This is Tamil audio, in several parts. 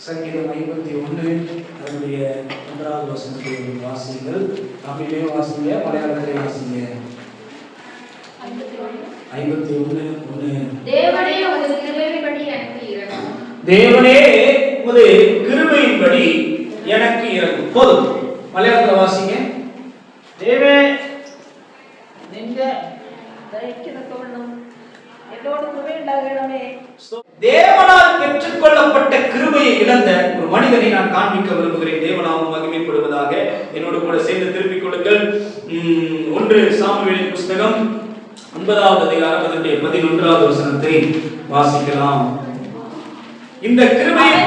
சங்கீதம் 51 அதனுடைய 1வது வசனத்தை வாசியுங்கள். தமிழிலே வாசிங்க, மலையாளத்திலே வாசிங்க. 51:1. தேவனே உமது கிருபையின்படி எனக்கு இரங்கும். தேவனே உமது கிருபையின்படி எனக்கு இரங்கும். போதும். மலையாளத்தில் வாசிங்க. தேவே നിന്റെ ദയക്കിടത്തോളം എന്നോട് കൃപയുണ്ടാകണമേ. தேவனால் பெற்றுக்கொள்ளப்பட்ட கிருபையை இழந்த ஒரு மனிதனை நான் காண்பிக்க விரும்புகிறேன். தேவனாமம் மகிமைப்படுவதாக. என்னோடு கூட சேர்ந்து திருப்பிக் கொள்ளுங்கள். 1 சாமுவேலின் புஸ்தகம் 9வது அதிகாரம் 11வது வசனத்தை வாசிக்கலாம். இந்த கிருபையை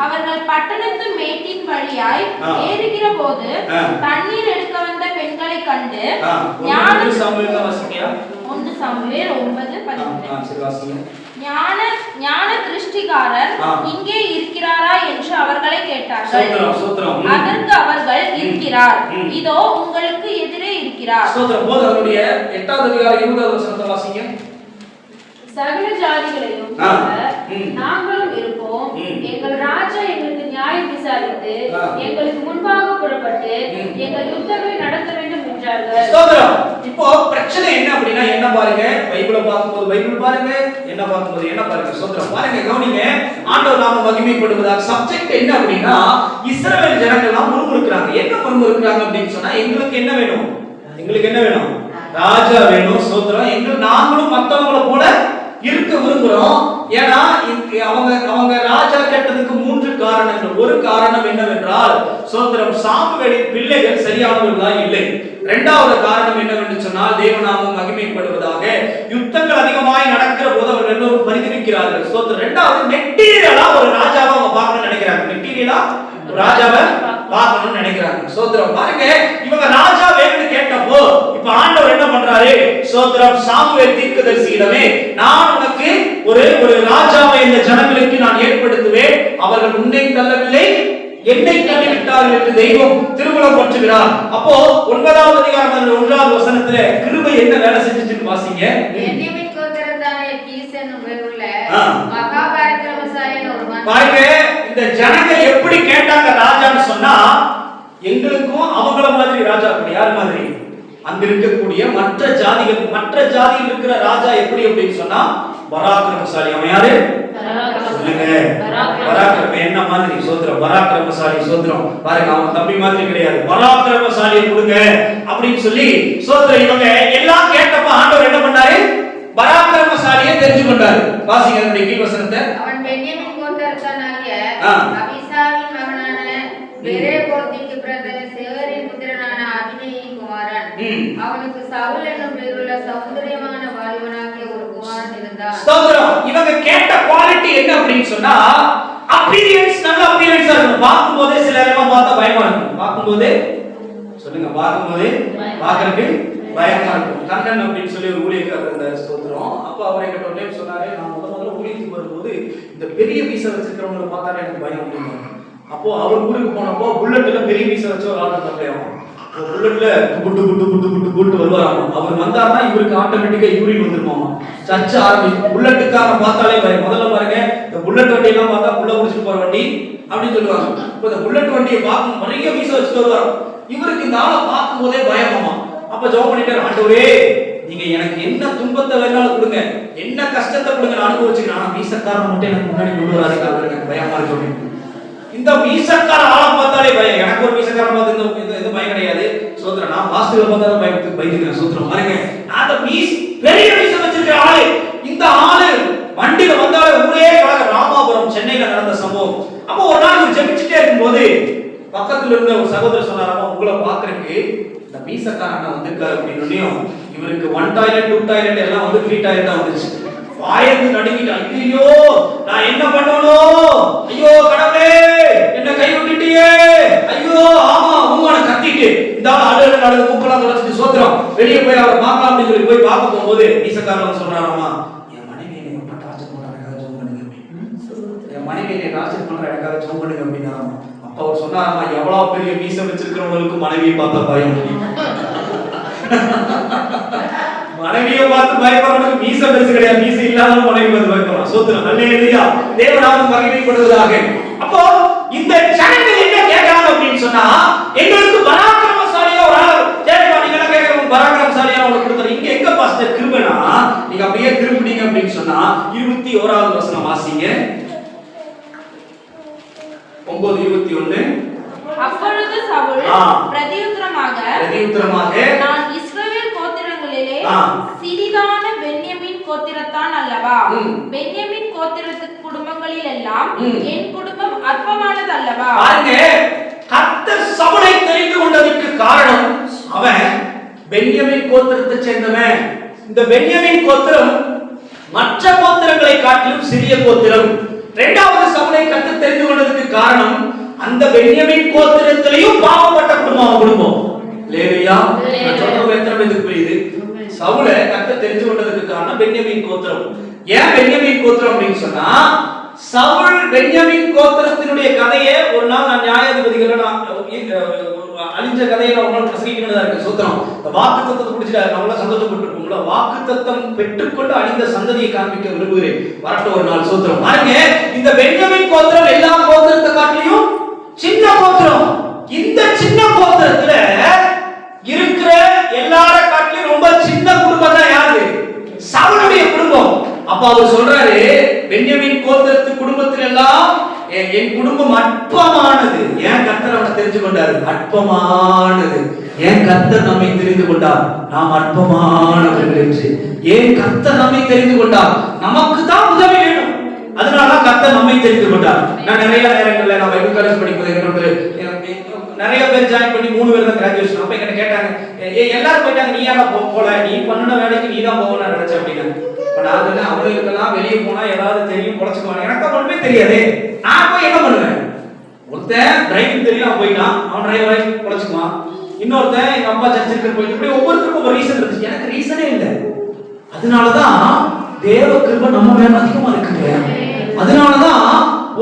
அவர்கள் பட்டணத்து மேட்டின் வழியாய் ஏறுகிற போது தண்ணீர் எடுக்க வந்த பெண்களை கண்டு 1 சாமுவேல் வாசிக்கியா? 1 சாமுவேல் 9:12. சரி வாசிங்க. ஞான திருஷ்டிகாரர் இங்கே இருக்கிறாரா என்று அவர்களை கேட்டார்கள். அதற்கு அவர்கள் இருக்கிறார், இதோ உங்களுக்கு எதிரே இருக்கிறார். ஸ்தோத்திரம். போது அவருடைய 8வது அதிகாரம் 20வது வசனத்தை வாசிங்க. சகல ஜாதிகளையும் நாங்களும் இருப்போம், எங்கள் ராஜா எங்களுக்கு நியாயம் விசாரித்து எங்களுக்கு முன்பாக புறப்பட்டு எங்கள் யுத்தங்களை நடத்த வேண்டும் என்றார்கள். ஸ்தோத்திரம். இப்போ பிரச்சனை என்ன அப்படின்னா என்ன பாருங்க, பைபிளை பார்க்கும்போது பைபிள் பாருங்க, என்ன பார்க்கும்போது என்ன பாருங்க. ஸ்தோத்திரம். பாருங்க, கவனிங்க. ஆண்டவர் நாம மகிமைப்படுவதாக சப்ஜெக்ட் என்ன அப்படின்னா, இஸ்ரவேல் ஜனங்கள் எல்லாம் முறுமுறுக்குறாங்க. என்ன முறுமுறுக்குறாங்க அப்படின்னு சொன்னா, எங்களுக்கு என்ன வேணும்? எங்களுக்கு என்ன வேணும்? ராஜா வேணும். ஸ்தோத்திரம். நாங்களும் மத்தவங்கள போல இருக்க விரும்புறோம். ஏன்னா அவங்க ராஜா கேட்டதுக்கு 3 காரணங்கள். ஒரு காரணம் என்னவென்றால், ஸ்தோத்திரம், சாமுவேலின் பிள்ளைகள் சரியானவர்களா இல்லை. 2வது காரணம் என்னவென்று சொன்னால், தேவநாமம் மகிமைப்படுவதாக யுத்தங்கள் அதிகமாய் நடக்கிற போது அவர்கள் எல்லோரும் பரிதவிக்கிறார்கள். ஸ்தோத்திரம். 2வது மெட்டீரியலா ஒரு ராஜாவை அவங்க பார்க்கணும்னு நினைக்கிறாங்க. மெட்டீரியலா ஒரு ராஜாவை பார்க்கணும்னு நினைக்கிறாங்க. ஸ்தோத்திரம். பாருங்க, இவங்க ராஜா வேணும்னு கேட்டப்போ இப்ப ஆண்டவர் என்ன பண்றாரு? ஸ்தோத்திரம், சாமுவேல் தீர்க்கதரிசியிடமே நான் உனக்கு ஒரு ராஜாவை இந்த ஜனங்களுக்கு நான் ஏற்படுத்துவேன், அவர்கள் உன்னை தள்ளவில்லை என்னை தள்ளிவிட்டார்கள் என்று தெய்வம் திருமணம் பற்றுகிறார். அப்போ 9வது அதிகாரம் 1வது வசனத்துல கிருபை என்ன வேலை செஞ்சுச்சுன்னு வாசிங்க. பென்யமீன் கோத்திரத்தான கீஸ் என்னும் ஊர்ல மகா பராக்கிரமசாலியான ஒரு மனிதன். பாருங்க, இந்த ஜனங்கள் எப்படி கேட்டாங்க ராஜான்னு சொன்னா, எங்களுக்கும் அவங்கள மாதிரி ராஜா அப்படி யார் மாதிரி? அங்க இருக்கக்கூடிய மற்ற ஜாதியில் இருக்கிற ராஜா எப்படி அப்படின்னு சொன்னா பராக்கிரமசாலி. அவன் யாரு? சொல்லுங்க. பராக்கிரம என்ன மாதிரி? சோத்திரம். பராக்கிரமசாலி. சோத்திரம். பாருங்க, அவன் தம்பி மாதிரி கிடையாது. பராக்கிரமசாலியை கொடுங்க அப்படின்னு சொல்லி சோத்திரம். இவங்க எல்லாம் கேட்டப்ப ஆண்டவர் என்ன பண்ணாரு? பராக்கிரமசாலியை தெரிஞ்சு கொண்டாரு. வாசிங்க அதனுடைய கீழ் வசனத்தை. அவன் பென்யமீன் கோத்திரத்தானாகிய அபிசாவின் மகனான பெரேகோத்திற்கு பிறந்த சேரின் புத்திரனான அபினேயின் குமாரன். அவனுக்கு சவுல் என்னும் பேருள்ள சௌந்தரியமான வாலிபனாகிய ஒரு குமாரன் இருந்தான். ஸ்தோத்திரம். இவங்க கேட்ட குவாலிட்டி என்ன அப்படின்னு சொன்னா, அப்பியரன்ஸ் நல்ல அப்பியரன்ஸா இருக்கும். பாக்கும்போதே சில நேரமா பார்த்தா பயமா இருக்கும். பாக்கும்போதே சொல்லுங்க, பாக்கும்போதே பாக்குறதுக்கு பயமா இருக்கும். கண்ணன் அப்படின்னு சொல்லி ஒரு ஊழியக்காரர் இருந்தார். ஸ்தோத்திரம். அப்ப அவர் என்கிட்ட ஒரு டைம் சொன்னாரு, நான் முதல்ல ஊழியத்துக்கு வரும்போது இந்த பெரிய பீஸை வச்சிருக்கிறவங்களை பார்த்தாலே எனக்கு பயம் அப்படின்னு. அப்போ அவர் ஊருக்கு போனப்போ புல்லட்ல பெரிய பீஸை வச்சு ஒரு ஆள் தப்பையாகும். புல்லட்ல குட்டு குட்டு குட்டு குட்டு குட்டு வருவாராமா. அவர் வந்தாருன்னா இவருக்கு ஆட்டோமேட்டிக்கா யூரின் வந்துருமாமா. சர்ச்சை ஆரம்பிச்சு புல்லட்டுக்காரன் பார்த்தாலே பயம். முதல்ல பாருங்க, இந்த புல்லட் வண்டி எல்லாம் பார்த்தா புள்ள முடிச்சுட்டு போற வண்டி அப்படின்னு சொல்லுவாங்க. இப்போ இந்த புல்லட் வண்டியை பார்க்கும் நிறைய பீஸை வச்சுட்டு வருவார். இவருக்கு இந்த ஆளை பார்க்கும் போதே பயமாமா. அப்ப ஜெபம் பண்ணிட்டாரு, ஆண்டவரே நீங்க எனக்கு என்ன துன்பத்தை வேணாலும் கொடுங்க, என்ன கஷ்டத்தை கொடுங்க, நான் அனுபவிச்சுக்கிறேன். ஆனா மீசக்காரன் மட்டும் எனக்கு முன்னாடி கொண்டு வராதுக்காக எனக்கு பயமா இருக்கு அப்படின்னு. இந்த மீசக்கார ஆளை பார்த்தாலே பயம். எனக்கு ஒரு மீசக்காரன் பார்த்து இந்த பயம் கிடையாது. சோத்திரம். நான் பாஸ்டரை பார்த்தாலும் பயந்துக்கிறேன். சோத்திரம். பாருங்க, அந்த பெரிய மீசை வச்சிருக்கிற ஆளு, இந்த ஆளு வண்டியில வந்தாலே ஊரே ராமாபுரம் சென்னையில நடந்த சம்பவம். அப்போ ஒரு நாள் இவர் ஜெபிச்சுட்டே இருக்கும்போது பக்கத்துல இருந்த ஒரு சகோதரர் சொன்னாராமா, உங்களை பாக்குறதுக்கு இந்த மீசக்காரன் வந்திருக்காரு அப்படின்னு. இவருக்கு 1 டாய்லெட் 2 டாய்லெட் எல்லாம் வந்து 3 டாய்லெட் தான் வந்துச்சு. வாயந்து நடுங்கிட்டான். ஐயோ நான் என்ன பண்ணணும், ஐயோ கடவுளே என்ன கை விட்டுட்டியே, ஐயோ ஆமா உங்களை கத்திட்டு இந்த அழுது மூக்கெல்லாம் தொடச்சிட்டு சோத்திரம் வெளியே போய் அவரை பார்க்கலாம் அப்படின்னு சொல்லி போய் பார்க்க போகும்போது மீசக்காரன் சொல்றாராமா, என் மனைவி என்னை ரொம்ப டார்ச்சர் பண்ற, எனக்காக ஜெபம் பண்ணுங்க. என் மனைவி என்னை டார்ச்சர் பண்ற, எனக்காக ஜெபம் பண்ணுங்க அப்படின்னா அப்ப அவர் சொன்னாராமா, எவ்வளவு பெரிய மீசை வச்சிருக்கிறவங்களுக்கு மனைவியை பார்த்தா பயம். மனைவியை பார்த்து பயப்படுறவனுக்கு மீச பெருசு கிடையாது, மீச இல்லாத மனைவி பார்த்து பயப்படுறான். சோத்திரம், அல்லேலூயா, தேவநாமம் மகிமைப்படுவதாக. அப்போ இந்த ஜனங்கள் என்ன கேட்கறாங்க அப்படின்னு சொன்னா, எங்களுக்கு பராக்கிரமசாலியா ஒரு ஆள் தேவையா, நீங்க என்ன கேட்கறவங்க பராக்கிரமசாலியா உங்களுக்கு கொடுத்தாரு. இங்க எங்க பாஸ்டர் கிருபைனா, நீங்க அப்படியே திரும்பினீங்க அப்படின்னு சொன்னா 21வது வசனம் வாசிங்க. 9:21. அப்பொழுது சவுல் பிரதியுத்தரமாக நான் இஸ்ரவேல் கோத்திரங்களிலே சிறிதான பென்யமீன் கோத்திரத்தான் அல்லவா, பென்யமீன் கோத்திரத்து குடும்பங்களில் எல்லாம் என் குடும்பம் அற்பமானது அல்லவா. கர்த்தர் சவுலை தெரிந்து கொண்டதற்கு காரணம், அவன் பென்யமீன் கோத்திரத்தை சேர்ந்தவன். இந்த பென்யமீன் கோத்திரம் மற்ற கோத்திரங்களை காட்டிலும் சிறிய கோத்திரம். இரண்டாவது சவுலை கர்த்தர் தெரிந்து கொண்டதற்கு காரணம், அந்த பென்யமீன் கோத்திரத்திலேயும் பாவப்பட்ட குடும்பம். லேவியா, நான் சொல்றது எத்தனை பேருக்கு புரியுது? சவுலை கர்த்தர் தெரிந்து கொண்டதற்கு காரணம் பென்யமீன் கோத்திரம். ஏன் பென்யமீன் கோத்திரம் அப்படின்னு சொன்னா, சவுல் பென்யமீன் கோத்திரத்தினுடைய கதையை ஒரு நாள் நான் நியாயாதிபதிகளை அழிஞ்ச கதையை நான் ஒரு நாள் பிரசங்கிக்கிறதா இருக்கு. சூத்திரம், வாக்குத்தத்தத்தை பிடிச்சிட்டாரு, நம்மள சந்தோஷப்பட்டிருக்கோம்ல. வாக்குத்தத்தம் பெற்றுக்கொண்டு அழிந்த சந்ததியை காண்பிக்க விரும்புகிறேன், வரட்டும் ஒரு நாள். சூத்திரம் பாருங்க, இந்த பென்யமீன் கோத்திரம் எல்லா கோத்திரத்தை காட்டிலும் சின்ன கோத்திரம். இந்த சின்ன கோத்திரத்துல இருக்கிற எல்லார காட்டிலும் ரொம்ப சின்ன குடும்பம் தான் யாரு? சவுலுடைய குடும்பம். அப்ப அவர் சொல்றாரு, பென்யமீன் கோத்திரத்து குடும்பத்தில் எல்லாம் என் குடும்பம் அற்பமானது. ஏன் கர்த்தர் அவனை தெரிந்து கொண்டாரு? அற்பமானது. ஏன் கர்த்தர் நம்மை தெரிந்து கொண்டார்? நாம் அற்பமானவர்கள் என்று. ஏன் கர்த்தர் நம்மை தெரிந்து கொண்டார்? நமக்கு தான் உதவி வேணும், அதனால கர்த்தர் நம்மை தெரிந்து கொண்டார். நான் நிறைய நேரங்கள்ல நான் பைபிள் காலேஜ் படிக்கும்போது நிறைய பேர் ஜாயின் பண்ணி 3 பேர் தான் கிராஜுவேஷன். அப்ப என்கிட்ட கேட்டாங்க, எல்லாரும் போயிட்டாங்க, நீ யாரா போல, நீ பண்ணின வேலைக்கு நீ தான் போகணும்னு நினைச்ச அப்படின்னா. நான் அவங்களுக்கெல்லாம் வெளியே போனா ஏதாவது தெரியும், பொழைச்சுக்குவாங்க. எனக்கு ஒண்ணுமே தெரியாது, நான் போய் என்ன பண்ணுவேன்? ஒருத்தன் டிரைவிங் தெரியும் போயிட்டான், அவன் டிரைவரை பொழைச்சுக்குவான். இன்னொருத்தன் எங்க அப்பா சர்ச்சுக்கு போயிட்டு, இப்படி ஒவ்வொருத்தருக்கும் ஒரு ரீசன் இருந்துச்சு. எனக்கு ரீசனே இல்லை. அதனாலதான் தேவ கிருபை நம்ம மேல அதிகமா இருக்குங்க. அதனாலதான்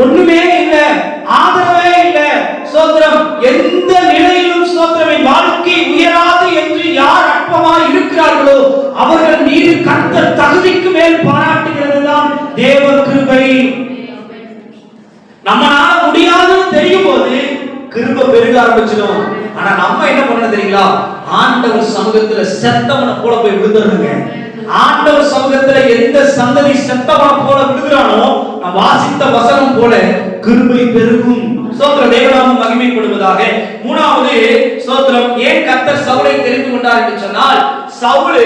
ஒண்ணுமே இல்ல, ஆதரவே இல்ல. சோத்திரம், எந்த நிலையிலும் சோத்திரமின் வாழ்க்கை உயராது என்று யார் அற்பமாய் இருக்கிறார்களோ அவர்கள் மீது கர்த்தர் தகுதிக்கு மேல் பாராட்டுகிறதுதான் தேவ கிருபை. நம்மளால முடியாதுன்னு தெரியும் போது கிருபை பெருக ஆரம்பிச்சிடும். ஆனா நம்ம என்ன பண்ணணும் தெரியுங்களா? ஆண்டவர் சமூகத்துல செத்தவனை போல போய் விழுந்துருங்க. ஆண்டவர் சமூகத்துல எந்த சந்ததி செத்தவனை போல விழுகிறானோ, நான் வாசித்த வசனம் போல கிருபை பெருகும். ஸ்தோத்திரம், தேவநாமம் மகிமைப்படுவதாக. மூணாவது ஸ்தோத்திரம், ஏன் கர்த்தர் சவுலை தெரிந்து கொண்டார் என்று சொன்னால், சவுல்,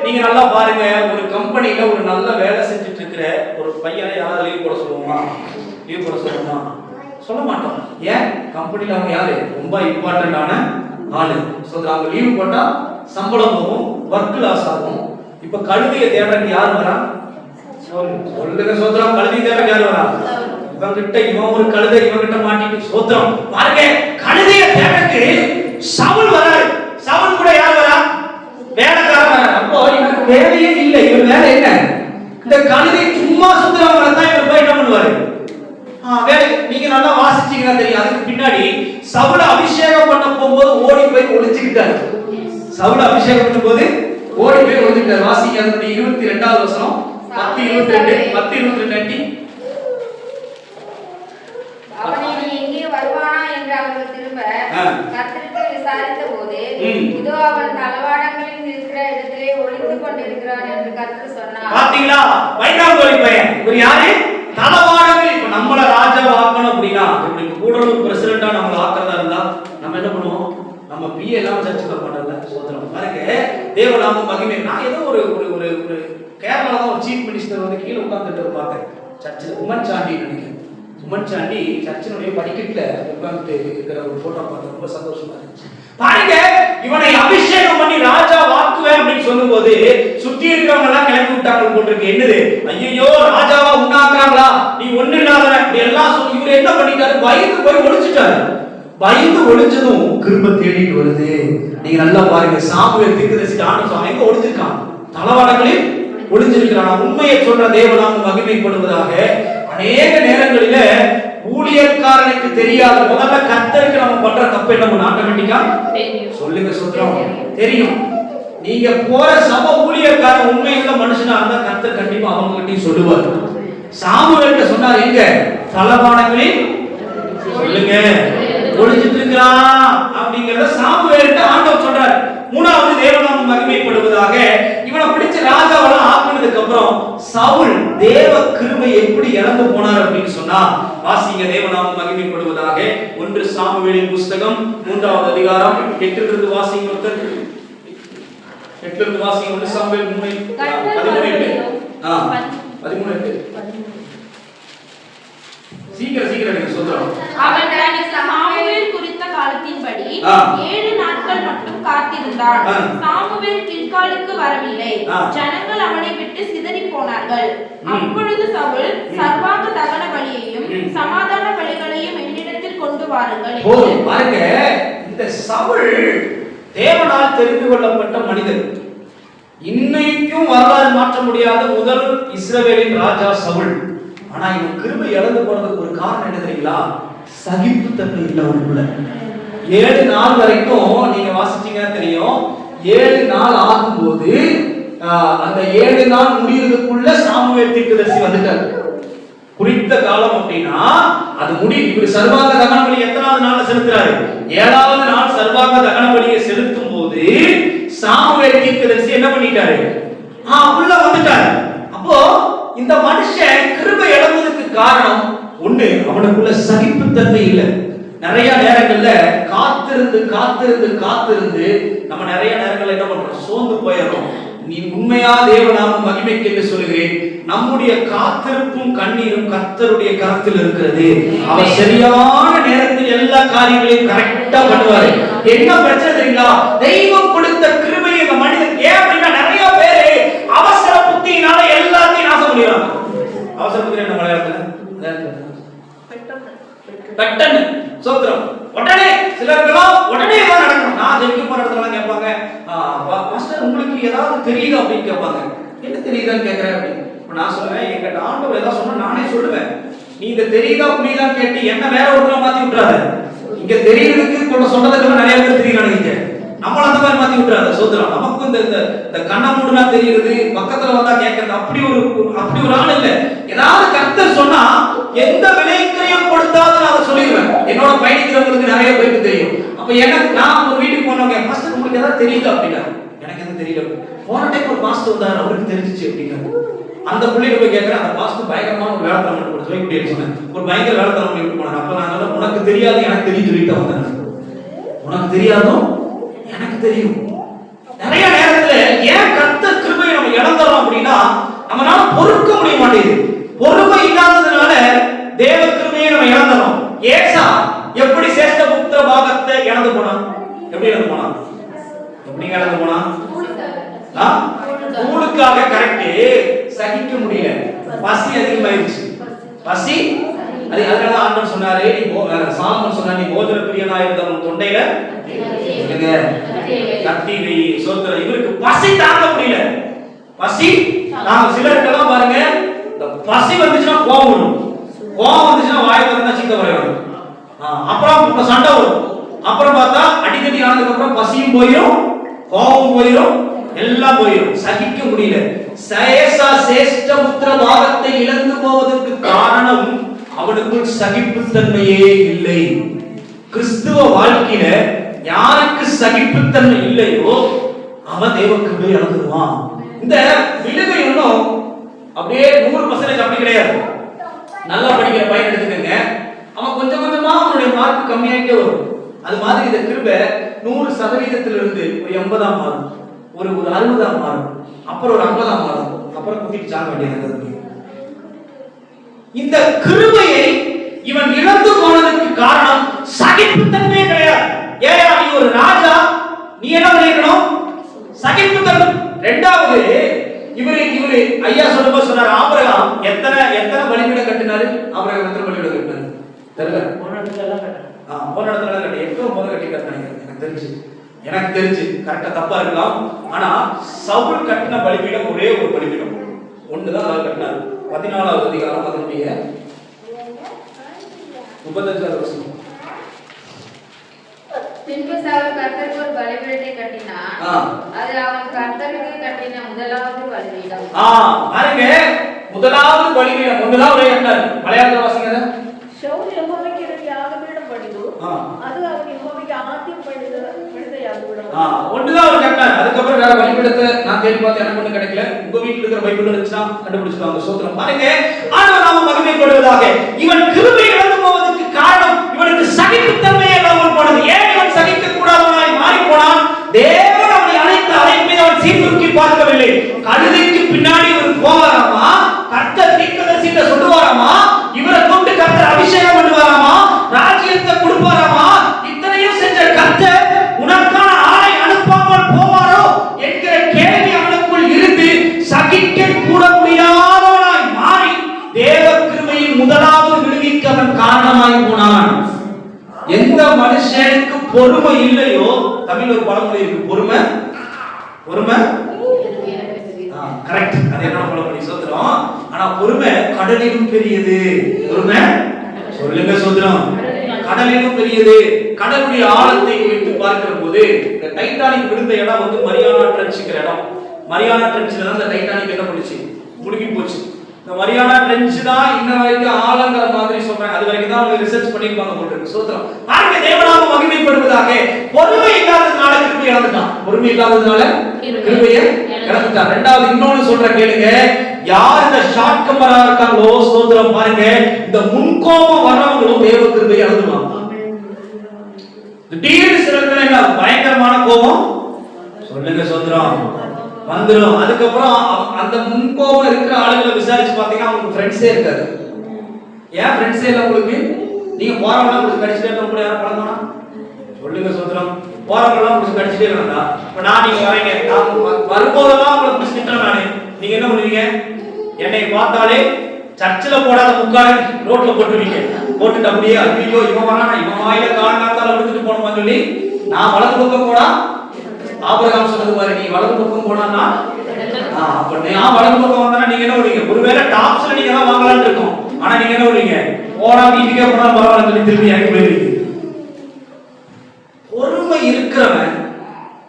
நீங்க நல்லா பாருங்க, ஒரு கம்பெனில ஒரு நல்ல வேலை செஞ்சுட்டு இருக்கிற ஒரு பையனை யாராவது லீவ் போட சொல்லுவோமா? லீவ் போட சொல்லுவோமா? சொல்ல மாட்டோம். ஏன்? கம்பெனில அவங்க யாரு? ரொம்ப இம்பார்ட்டன்டான ஆளு. ஸ்தோத்திரம், அவங்க லீவ் போட்டா சம்பளம் போகும், ஒர்க் லாஸ் ஆகும். இப்ப கழுதையை தேடுறதுக்கு யார் வரா? சொல்லுங்க சோத்திரம், கழுதையை தேடுறதுக்கு யார் வரா? இவங்கிட்ட இவன் ஒரு கழுதை, இவங்கிட்ட மாட்டிட்டு. சோத்திரம் பாருங்க, கழுதையை தேடுறதுக்கு சவுல் வராரு. சவுல் கூட யார் வரா? வேலைக்காரன் வராரு. அப்போ இவருக்கு வேலையே இல்லை. இவர் வேலை என்ன? இந்த கழுதை சும்மா சுத்திரம் வரதான் இவர் போய் என்ன பண்ணுவாரு? வேலை. நீங்க நல்லா வாசிச்சீங்கன்னா தெரியும். அதுக்கு பின்னாடி சவுல அபிஷேகம் பண்ண போகும்போது ஓடி போய் ஒளிஞ்சுக்கிட்டாரு. சவுல அபிஷேகம் பண்ணும் போது ஓடி போய் ஒளிஞ்சுக்கிட்டாரு. வாசிக்க அதனுடைய 22வது வசனம், 10:22 அவனை நீ எங்கே வருவானா என்று அவர்கள் திரும்ப கர்த்தருக்கு விசாரித்த போது, இதோ அவன் தளவாடங்களில் இருக்கிற இடத்திலே ஒளிந்து கொண்டிருக்கிறான் என்று கர்த்தர் சொன்னார். பாத்தீங்களா? வைராங்கோலி பையன். ஒரு யாரு? தளவாடங்கள். இப்ப நம்மள ராஜாவை ஆக்கணும் அப்படின்னா, இப்படி கூடலூர் பிரசிடென்ட்டா நம்மள ஆக்குறதா இருந்தா நம்ம என்ன பண்ணுவோம்? நம்ம பிஏ எல்லாம் சர்ச்சுக்கு பண்ணல. சோதரம் பாருங்க, தேவநாமம் மகிமை. நான் ஏதோ ஒரு ஒரு ஒரு ஒரு கேரளால தான் ஒரு சீஃப் மினிஸ்டர் வந்து கீழே உட்கார்ந்துட்டு பார்த்தேன். சர்ச்சில் உமன் சாண்டி நினைக்கிறேன். உமன் சாண்டி சர்ச்சினுடைய படிக்கட்டுல உட்கார்ந்துட்டு இருக்கிற ஒரு போட்டோ பார்த்து ரொம்ப சந்தோஷமா இருந்துச்சு. பாருங்க, இவனை அபிஷேகம் பண்ணி ராஜா வாக்குவேன் அப்படின்னு சொல்லும் போது சுத்தி இருக்கிறவங்க எல்லாம் கிளம்பி விட்டாங்க போட்டிருக்கு. என்னது? ஐயோ, ராஜாவா உண்டாக்குறாங்களா, நீ ஒண்ணு இல்லாதவன் இப்படி எல்லாம் சொல்லி இவரு என்ன பண்ணிட்டாரு? பயந்து போய் ஒளிச்சுட்டாரு. பயந்து ஒளிச்சதும் கிருபை தேடிட்டு வருது. நீங்க நல்லா பாருங்க, சாமுவேல் தீர்க்கதரிசி ஆண்டவர் எங்க ஒளிஞ்சிருக்கான்? தளவாடங்களில் ஒளிஞ்சிருக்கிறான். உண்மையை சொல்ற தேவநாமம் மகிமைப்படுவதாக. அநேக நேரங்களில ஊழியக்காரனுக்கு தெரியாத, முதல்ல கர்த்தருக்கு நம்ம பண்ற தப்பு என்ன பண்ண ஆட்டோமேட்டிக்கா சொல்லுங்க, சொல்றோம் தெரியும். நீங்க போற சபை ஊழியக்காரன் உண்மையுள்ள மனுஷனா இருந்தா கர்த்தர் கண்டிப்பா அவங்க கிட்டயும் சொல்லுவார். சாமுவேல்கிட்ட சொன்னார், எங்க தலபானங்களில் சொல்லுங்க ஒளிஞ்சிட்டு இருக்கிறான் அப்படிங்கறத சாமுவேல்கிட்ட ஆண்டவர் சொல்றாரு. மூணாவது தேவநாமம் மகிமைப்படுவதாக. இவனை பிடிச்ச ராஜாவெல்லாம் ஆக்குனதுக்கு அப்புறம் சவுல் தேவ கிருபை எப்படி இழந்து போனார் அப்படின்னு சொன்னா, வாசிங்க தேவநாமம் மகிமைப்படுவதாக. 1 சாமுவேலின் புஸ்தகம் 3வது அதிகாரம் 8 வாசிங்க. 8 வாசிங்க. 1 சாமுவேல் 13:8. சீக்கிரம் நீங்க சொல்றோம். அவன் சாமுவேல் குறித்த காலத்தின்படி 7 நாட்கள் மட்டும் காத்திருந்தான். சாமுவேல் கில்காலுக்கு வரவில்லை. ஜனங்கள் அவனை விட்டு சிதறி போனார்கள். அப்பொழுது சவுல் சர்வாங்க தகன பலியையும் சமாதான பலிகளையும் என்னிடத்தில் கொண்டு வாருங்கள். பாருங்க, இந்த சவுல் தேவனால் தெரிந்து கொள்ளப்பட்ட மனிதர். இன்னைக்கும் வரலாறு மாற்ற முடியாத முதல் இஸ்ரவேலின் ராஜா சவுல். ஆனா இவன் கிருபை இழந்து போனதுக்கு ஒரு காரணம் என்ன தெரியுங்களா? சகிப்புத்தன்மை இல்லை அவனுக்குள்ள. 7 நாள் வரைக்கும் நீங்க வாசிச்சீங்கன்னா தெரியும். 7 நாள் ஆகும்போது அந்த 7 நாள் முடியறதுக்குள்ள சாமுவேல் தீர்க்கதரிசி வந்துட்டார். குறித்த காலம் அப்படின்னா அது இவர் சர்வாங்க தகன பலி எத்தனாவது நாள்ல செலுத்துறாரு? 7வது நாள் சர்வாங்க தகன பலியை செலுத்தும் போது சாமுவேல் தீர்க்கதரிசி என்ன பண்ணிட்டாரு? உள்ள வந்துட்டாரு. அப்போ இந்த மனுஷன் கிருபை இழந்ததுக்கு காரணம் ஒண்ணு, அவனுக்குள்ள சகிப்புத்தன்மை இல்லை. நிறைய நேரங்கள்ல காத்திருந்து நம்ம நிறைய நேரங்கள்ல என்ன பண்றோம்? சோர்ந்து போயிடும். நீ உண்மையா தேவநாமம் மகிமைக்கு என்று சொல்லுகிறேன். நம்முடைய காத்திருப்பும் கண்ணீரும் கர்த்தருடைய கரத்தில் இருக்கிறது. அவர் சரியான நேரத்தில் எல்லா காரியங்களையும் கரெக்டா பண்ணுவாரு. என்ன பிரச்சனை தெரியுங்களா? தெய்வம் கொடுத்த கிருபை இந்த மனிதன் ஏன் அப்படின்னா நிறைய பேரு அவசர புத்தியினால எல்லாத்தையும் நாசம் பண்ணிடுறாங்க. அவசர புத்தி என்ன மலையாளத்துல? பெட்டன் சோத்திரம். உடனே சிலர்களாம் உடனே ஏதாவது நடக்கணும். நான் ஜெயிக்க போற இடத்துல கேட்பாங்க, மாஸ்டர் உங்களுக்கு ஏதாவது தெரியுதா அப்படின்னு கேட்பாங்க. என்ன தெரியுதான்னு கேட்கிறேன் அப்படின்னு. நான் சொல்லுவேன், எங்கிட்ட ஆண்டவர் ஏதாவது சொன்னா நானே சொல்லுவேன். நீ இந்த தெரியுதா புரியுதான்னு கேட்டு என்ன வேற ஒருத்தர மாத்தி விட்டுறாத. இங்க தெரியுறதுக்கு கொண்டு சொன்னதுக்கு நிறைய பேர் தெரியல நினைக்க. நம்மள அந்த மாதிரி மாத்தி விட்டுறாத. சோத்திரம். நமக்கு இந்த கண்ணை மூடுனா தெரியுது, பக்கத்துல வந்தா கேட்கறது அப்படி ஒரு ஆள் இல்ல. ஏதாவது கர்த்தர் சொன்னா எந்த விலைக்கரையும் கொடுத்தாலும் நான் அதை சொல்லிடுவேன். என்னோட பயணிக்கிறவங்களுக்கு நிறைய பேருக்கு தெரியும். அப்ப எனக்கு நான் ஒரு வீட்டுக்கு போனவங்க, மாஸ்டர் உங்களுக்கு ஏதாவது தெரியுதா அப்படின்னா, எனக்கு எதுவும் தெரியல. போன டைம் ஒரு மாஸ்டர் வந்தார், அவருக்கு தெரிஞ்சிச்சு அப்படின்னா அந்த பிள்ளைங்க போய் கேட்கிறேன். அந்த மாஸ்டர் பயங்கரமான ஒரு வேலைத்தனம் பண்ணி கொடுத்து வைக்க சொன்னேன். ஒரு பயங்கர வேலைத்தனம் பண்ணி விட்டு போனாங்க. அப்ப நான் சொல்ல, உனக்கு தெரியாது எனக்கு தெரியும் சொல்லிட்டு வந்தேன். உனக்கு தெரியாதோ எனக்கு தெரியும். நிறைய நேரத்துல ஏன் கர்த்தர் கிருபையை நம்ம இழந்துறோம் அப்படின்னா நம்மளால பொறுக்க முடிய மாட்டேங்குது. பொறுமை இல்லாததுனால தேவ கிருபையை நம்ம இழந்துறோம். ஏசா எப்படி சேஷ்ட புத்திர பாகத்தை இழந்து போனான்? எப்படி இழந்து போனான்? ஊழுக்காக கரெக்ட், சகிக்க முடியல. பசி அதிகமாயிருச்சு. பசி அதனால ஆண்டவர் சொன்னாரு, சாலமோன் சொன்னாரு, நீ போஜன பிரியனா இருந்தவன் தொண்டையில கத்தி வை. சோத்திரம். இவருக்கு பசி தாங்க முடியல. பசி நாம சிலருக்கெல்லாம் பாருங்க, இந்த பசி வந்துச்சுன்னா கோபம் வரும். கோபம் வந்துச்சுன்னா வாய் திறந்தா சிக்க வரும். அப்புறம் சண்டை வரும். அப்புறம் பார்த்தா அடிக்கடி ஆனதுக்கு அப்புறம் பசியும் போயிடும், கோபம் போயிடும், எல்லாம் போயிடும். சகிக்க முடியல. சேஷா சேஷ்ட புத்திர பாகத்தை இழந்து போவதற்கு காரணம் அவனுக்குள் சகிப்புத்தன்மையே இல்லை. கிறிஸ்துவ வாழ்க்கையில யாருக்கு சகிப்புத்தன்மை இல்லையோ அவன் தேவ கிருபையை இழந்துருவான். இந்த விழுகை ஒன்றும் அப்படியே 100% அப்படி கிடையாது. நல்லா படிக்கிற பையன் எடுத்துக்கங்க, அவன் கொஞ்சம் கொஞ்சமா அவனுடைய மார்க் கம்மியாகிட்டே வரும். அது மாதிரி இந்த கிருபை 100%இருந்து ஒரு 80 மாறும், ஒரு 60 மாறும், அப்புறம் ஒரு 50 மாறும், அப்புறம் குத்திட்டு சாங்க வேண்டியது. இந்த கிருபையை இவன் இழந்து போனதற்கு காரணம் சகிப்புத்தன்மை கிடையாது. ஏயா நீ ஒரு ராஜா, நீ என்ன பண்ணிக்கணும்? சகிப்புத்தன்மை. இரண்டாவது, இவரு ஐயா சொல்லும்போது சொன்னார், ஆபிரகாம் எத்தனை பலிபீடம் கட்டினாரு? ஆபிரகாம் எத்தனை பலிபீடம் கட்டினாரு தெரியல. போன இடத்துல கட்டி 8 கட்டி கட்டினாங்க. எனக்கு தெரிஞ்சு கரெக்டா தப்பா இருக்கலாம். ஆனா சவுல் கட்டின பலிபீடம் ஒரே ஒரு பலிபீடம் ஒண்ணுதான் அவர் கட்டினார். 14வது அதிகாரம் அதனுடைய 35வது வசனம். பின்பு சவுல் கர்த்தருக்கு ஒரு பலிபீடத்தை கட்டினான். அது அவன் கர்த்தருக்கு கட்டின முதலாவது பலிபீடம். பாருங்க, முதலாவது பலிபீடம் முதலாவது கட்டினார். மலையாளத்துல வாசிங்க. ಶೌಲ್ ಯೆಹೋವನಿಗೆ ಯಾಗಪೀಠம் ಪಡೆದು ಅದು ಅವನು ಯೆಹೋವನಿಗೆ ಆದ್ಯ ಪಡೆದ ಯಾಗಪೀಠம். ஒண்ணுதான் அவர் கட்டினார். அதுக்கப்புறம் வேற பலிபீடத்தை நான் தேடி பார்த்து எனக்கு ஒண்ணு கிடைக்கல. உங்க வீட்டுல இருக்கிற பைபிள் இருந்துச்சுன்னா கண்டுபிடிச்சுக்காங்க. சோத்திரம். பாருங்க, ஆண்டவர் நாம மகிமைப்படுவதாக. இவன் கிருபை இழந்து போவதற்கு காரணம் இவனுக்கு சகிப்புத்தன்மை இல்லாமல் போனது. ஏன் இவன் சகிக்க கூடாதவனாய் மாறி போனான்? தேவன் அவனை அழைத்த அழைப்பை அவன் சீர்தூக்கி பார்க்கவில்லை. கழுதைக்கு பின்னாடி இவர் போவாராமா, கர்த்தர் தீர்க்கதரிசிட்ட சொல்லுவாராமா, இவரை கொண்டு கர்த்தர் அபிஷேகம் பண்ணுவாராமா, ராஜ்யத்தை கொடுப்பாராமா. இத்தனையும் செஞ்ச கர்த்தர் உனக்கான ஆளை அனுப்பாமல் போவாரோ என்கிற கேள்வி அவனுக்குள் இருந்து சகிக்க கூட முடியாதவனாய் மாறி தேவ கிருபையின் முதலாவது விடுவிக்கு அவன் காரணமாய் போனான். எந்த மனுஷனுக்கு பொறுமை இல்லையோ, தமிழ் ஒரு பழமொழி இருக்கு, பொறுமை பொறுமை கரெக்ட், அது என்ன பழமொழி? சோத்திரம். ஆனா பொறுமை கடலிலும் பெரியது. பொறுமை சொல்லுங்க சோத்திரம், கடலிலும் பெரியது. கடலுடைய ஆழத்தை குறித்து பார்க்கிற போது இந்த டைட்டானிக் விழுந்த இடம் வந்து மரியானா ட்ரென்ச்ங்கிற இடம். மரியானா ட்ரென்ச்ல தான் இந்த டைட்டானிக் என்ன பண்ணுச்சு? முழுகி போச்சு. இந்த மரியானா ட்ரென்ச் தான் இன்ன வரைக்கும் ஆழங்கிற மாதிரி சொல்றாங்க. அது வரைக்கும் தான் அவங்க ரிசர்ச் பண்ணிருப்பாங்க போட்டுருக்கு. சோத்திரம். பாருங்க, தேவனாம மகிமைப்படுவதாக. பொறுமை இல்லாததுனால கிருபை இழந்துட்டான். பொறுமை இல்லாததுனால கிருபையை இழந்துட்டான். ரெண்டாவது இன்னொன்னு சொல்ற கேளுங்க, யார் இந்த ஷார்ட் கம்பரா இருக்காங்களோ, சோத்திரம், பாருங்க, இந்த முன்கோபம் வர்றவங்களும் தேவ கிருபையை இழந்துடுவாங்க. திடீர்னு சிலருக்கு என்ன பயங்கரமான கோபம் சொல்லுங்க சோத்திரம் வந்துடும். அதுக்கப்புறம் அந்த முன்கோபம் இருக்கிற ஆளுங்களை விசாரிச்சு பார்த்தீங்கன்னா அவங்களுக்கு ஃப்ரெண்ட்ஸே இருக்காது. ஏன் ஃப்ரெண்ட்ஸே இல்லை உங்களுக்கு? நீங்க போறவங்க உங்களுக்கு கடிச்சிட்டே கூட யாரும் பழங்கணும் சொல்லுங்க சோத்திரம். போறவங்களாம் உங்களுக்கு கடிச்சிட்டே இருக்கா? இப்ப நான் நீங்க வரீங்க, நான் வரும்போதெல்லாம் உங்களுக்கு பிடிச்சிட்டேன். நானு நீங்க என்ன பண்ணுவீங்க? என்னை பார்த்தாலே சர்ச்சில் போடாத முக்கால ரோட்ல போட்டுருவீங்க. போட்டுட்டு அப்படியே ஐயோ இவன் வரானா, இவன் வாயில காலங்காத்தால விடுத்துட்டு போனோம்னு சொல்லி நான் வலது பக்கம் போனா ஆபிரகாம் சொன்னது மாதிரி நீ வலது பக்கம் போனா அப்ப நான் வலது பக்கம் வந்தா நீங்க என்ன பண்ணுவீங்க? ஒருவேளை டாப்ஸ்ல நீங்க தான் வாங்கலாம்னு இருக்கும். ஆனா நீங்க என்ன பண்ணுவீங்க? போடா வீட்டுக்கே போனா பரவாயில்ல சொல்லி திரும்பி இறங்கி போயிருவீங்க. பொறுமை இருக்கிறவன்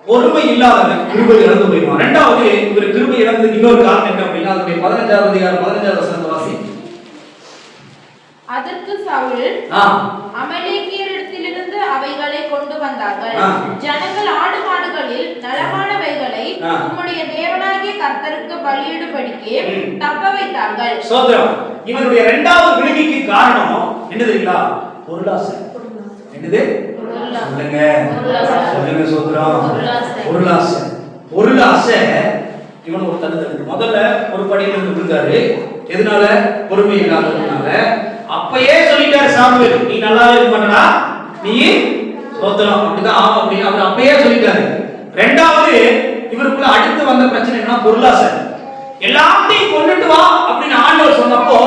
பொறுமை இல்லாதவன் கிருபை இழந்து போயிடுவான். ரெண்டாவது, இவர் கிருபை இழந்து இன்னொரு காரணம் என்ன அப்படின்னா, அதனுடைய 15வது அதிகாரம் 15வது வசனத்தை வாசி. அதற்கு சவுல் அமலேக்கியரிடத்திலிருந்து அவைகளை கொண்டு வந்தார்கள். ஜனங்கள் ஆடு மாடுகளில் நலமானவைகளை உம்முடைய தேவனாகிய கர்த்தருக்கு பலியிடும்படிக்கு தப்ப வைத்தார்கள். சோதரம், இவனுடைய இரண்டாவது விழுகைக்கு காரணம் என்ன தெரியுங்களா? பொருளாசை. என்னது? சொல்லுங்க சொல்லுங்க சோதரம். பொருளாசை. பொருளாசை இவன் ஒரு தடுத்து முதல்ல ஒரு படியில இருந்து விழுந்தாரு. எதனால? பொறுமை இல்லாததுனால. அப்பயே சொல்லிட்டாரு சாமுவேல், நீ நல்லாவே இருக்க மாட்டடா, நீ சோதரம் அப்படிதான் ஆகும் அப்படின்னு அவர் அப்பயே சொல்லிட்டாரு. ரெண்டாவது, இவருக்குள்ள அடுத்து வந்த பிரச்சனை என்ன? பொருளாசை. எல்லாத்தையும் கொண்டுட்டு வா அப்படின்னு ஆண்டவர் சொன்னப்போ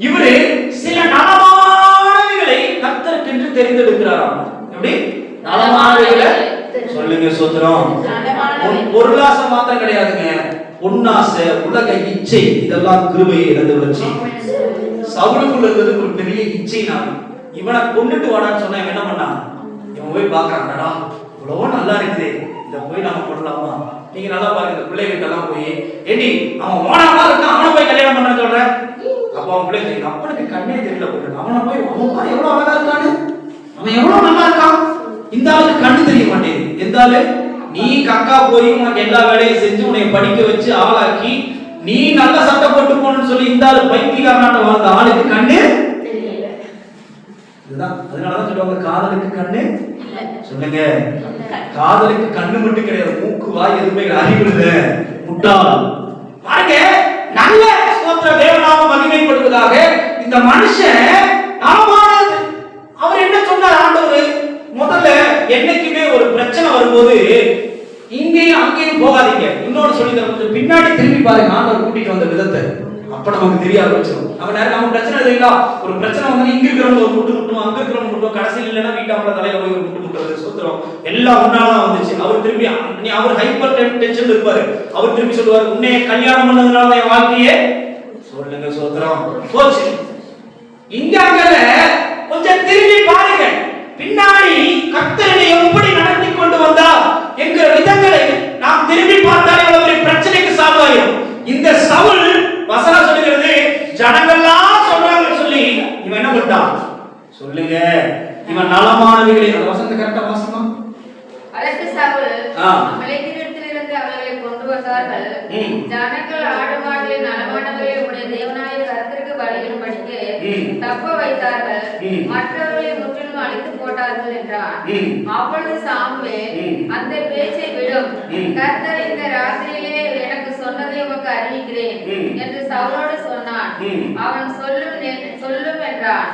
இவரு சில நலமானவைகளை கர்த்தருக்கென்று தெரிந்தெடுக்கிறாராம். எப்படி நலமானவைகளை? சொல்லுங்க சோதரம். பொருளாசை மாத்திரம் கிடையாதுங்க, பொன்னாசை, உலக இச்சை, இதெல்லாம் கிருபையை இழந்து வச்சு சவுலுக்குள்ள இருந்தது ஒரு பெரிய இச்சை. நான் இவனை கொண்டுட்டு வாடான்னு சொன்னா என்ன பண்ணான்? இவன் போய் பாக்குறான்டா, இவ்வளவு நல்லா இருக்குது, இத போய் நாம பண்ணலாமா? நீங்க நல்லா பாருங்க, இந்த பிள்ளைகிட்ட எல்லாம் போய் ஏண்டி அவன் ஓனாமா இருக்கான், அவனை போய் கல்யாணம் பண்ண சொல்ற. அப்ப அவன் பிள்ளை அப்பனுக்கு கண்ணே தெரியல போட்டு அவனை போய் அவன் எவ்வளவு அழகா இருக்கான்னு, அவன் எவ்வளவு நல்லா இருக்கான், இந்த ஆளுக்கு கண்ணு தெரிய மாட்டேங்குது. எந்த ஆளு? நீ கக்கா போய் உனக்கு எல்லா வேலையும் செஞ்சு உன்னை படிக்க வச்சு ஆளாக்கி நீ நல்ல சட்டை போட்டு போகணும்னு சொல்லி இந்த ஆளு பைத்தியக்காரனாட்ட வாழ்ந்த ஆளுக்கு கண்ணு தெரியல. இதுதான் அதனாலதான் சொல்லுவாங்க காதலுக்கு கண்ணு. சொல்லுங்க, காதலுக்கு கண்ணு மட்டும் கிடையாது, மூக்கு வாய் எதுவுமே அறிவில்ல, முட்டாள். பாருங்க, நல்ல ஸ்தோத்திர தேவநாம மகிமைப்படுவதாக. இந்த மனுஷன் நலமானது. அவர் என்ன சொன்னார் ஆண்டவர்? முதல்ல என்னைக்குமே ஒரு பிரச்சனை வரும்போது இங்கேயும் அங்கேயும் போகாதீங்க. இன்னொன்னு சொல்லி தரேன், பின்னாடி திரும்பி பாருங்க ஆண்டவர் கூட்டிட்டு வந்த விதத்தை. அப்ப நமக்கு தெரிய ஆரம்பிச்சிடும். நம்ம பிரச்சனை இல்லைங்களா? ஒரு பிரச்சனை வந்து இங்க இருக்கிறவங்க ஒரு முட்டு முட்டும், அங்க இருக்கிறவங்க முட்டும், கடைசியில் இல்லைன்னா வீட்டாமல தலையில போய் ஒரு முட்டு முட்டுறது சோத்திரம் எல்லாம் ஒன்னாலதான் வந்துச்சு. அவர் திரும்பி அவர் ஹைப்பர் டென்ஷன் இருப்பாரு. அவர் திரும்பி சொல்லுவாரு, உன்னை கல்யாணம் பண்ணதுனால என் வாழ்க்கையே சொல்லுங்க சோத்திரம் போச்சு. இங்க அங்கல கொஞ்சம் திரும்பி பாருங்க, பின்னாடி கொண்டான். சொல்லுங்க, இவன் நலமானவைகளை அந்த வசனத்தை கரெக்டா வாசிமா. அதற்கு சவுல் அமலேக்கியரிடத்திலிருந்து அவர்களை கொண்டு வந்தார்கள். ஜனங்கள் ஆடு மாடுகளின் நலமானவைகளை உடைய தேவனாகிய கர்த்தருக்கு பலியிடும்படிக்கு தப்ப வைத்தார்கள், மற்றவர்களை முற்றிலும் அழித்து போட்டார்கள் என்றான். அப்பொழுது சாமுவேல், அந்த பேச்சை விடும், கர்த்தர் இந்த ராத்திரியிலே எனக்கு சொன்னதை உமக்கு அறிவிக்கிறேன் என்று சவுலோடு சொன்னான். அவன் சொல்லும் என்றான்.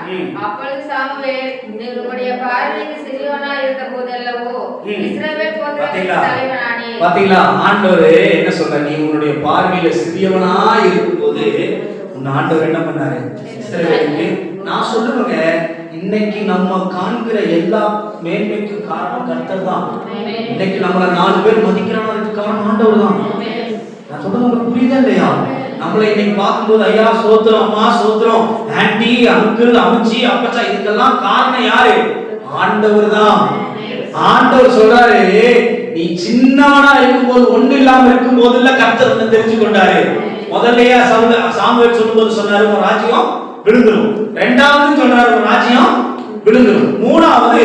அப்பொழுது சாமுவேல், நீ உம்முடைய பார்வைக்கு சிறியவனாய் இருந்த போதல்லவோ இஸ்ரவேல் கோத்திரத்தின் தலைவனானே. பாத்தீங்களா, ஆண்டவர் என்ன சொல்ற, நீ உன்னுடைய பார்வையில சிறியவனாய் இருக்கும்போது உன் ஆண்டவர் என்ன பண்ணாரு இஸ்ரவேலுக்கு. நான் சொல்லுவேங்க, இன்னைக்கு நம்ம காண்கிற எல்லா மேன்மைக்கும் காரணம் கர்த்தர் தான். இன்னைக்கு நம்மள 4 பேர் மதிக்கிறானதுக்கு காரணம் ஆண்டவர் தான். நான் சொல்றது உங்களுக்கு புரியுதா இல்லையா? நம்மளை இன்னைக்கு பார்க்கும்போது ஐயா சோத்திரம், அம்மா சோத்திரம், ஆன்டி, அங்கிள், அம்ச்சி, அப்பச்சா, இதுக்கெல்லாம் காரணம் யாரு? ஆண்டவர் தான். ஆண்டவர் சொல்றாரு, நீ சின்னவனா இருக்கும்போது, ஒண்ணு இல்லாம இருக்கும் போதுல கர்த்தர் ஒண்ணு தெரிஞ்சு கொண்டாரு. முதல்லயே சாமுவேல் சொல்லும்போது சொன்னாரு, உன் ராஜ்யம் விழுந்துரும். இரண்டாவது சொல்றாரு, உன் ராஜ்யம் விழுந்துரும். மூணாவது,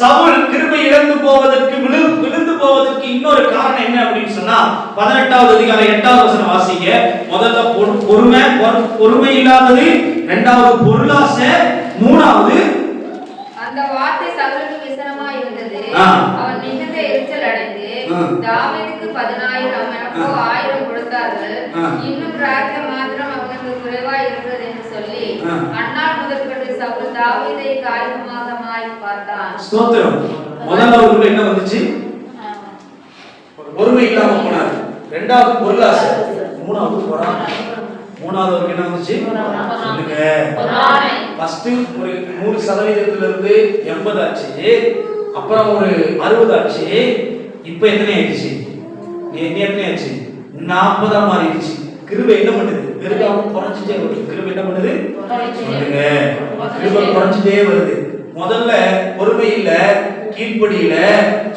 சவுல் கிருபை இழந்து போவதற்கு விழுந்து போவதற்கு இன்னொரு காரணம் என்ன அப்படின்னு சொன்னா 18வது அதிகாரம் 8வது வசனம் வாசிங்க. முதல்ல பொறுமை இல்லாதது, இரண்டாவது பொருளாசை, மூணாவது அந்த வார்த்தை சவுலுக்கு விசனமா இருந்தது. அவன் மிகுந்த எரிச்சல் அடைந்து தாவீதுக்கு 10,000 எனக்கோ 1000 கொடுத்தார்கள், இன்னும் ராஜ்யம் மாத்திரம் அவனுக்கு குறைவாய் இருக்கிறது என்று சொல்லி அந்நாள் முதற்கொண்டு சவுல் தாவீதை காயமாகமாய் பார்த்தான். ஸ்தோத்திரம். முதல்ல அவருக்கு என்ன வந்துச்சு? பொறுமை இல்லாம போனார். இரண்டாவது பொருளாசை, மூணாவது பொறாமை. மூணாவது அவருக்கு என்ன வந்துச்சு? சொல்லுங்க. ஃபர்ஸ்ட் ஒரு 100% இருந்து 80 ஆச்சு, அப்புறம் ஒரு 60 ஆச்சு, இப்போ எத்தனை ஆயிடுச்சு? எத்தனை ஆச்சு? 40 மாறிடுச்சு. கிருபை என்ன பண்ணுது? பெருகாம குறைஞ்சிட்டே வருது. கிருபை என்ன பண்ணுது? சொல்லுங்க. கிருபை குறைஞ்சிட்டே வருது. முதல்ல பொறுமை இல்ல, கீழ்ப்படி இல்ல,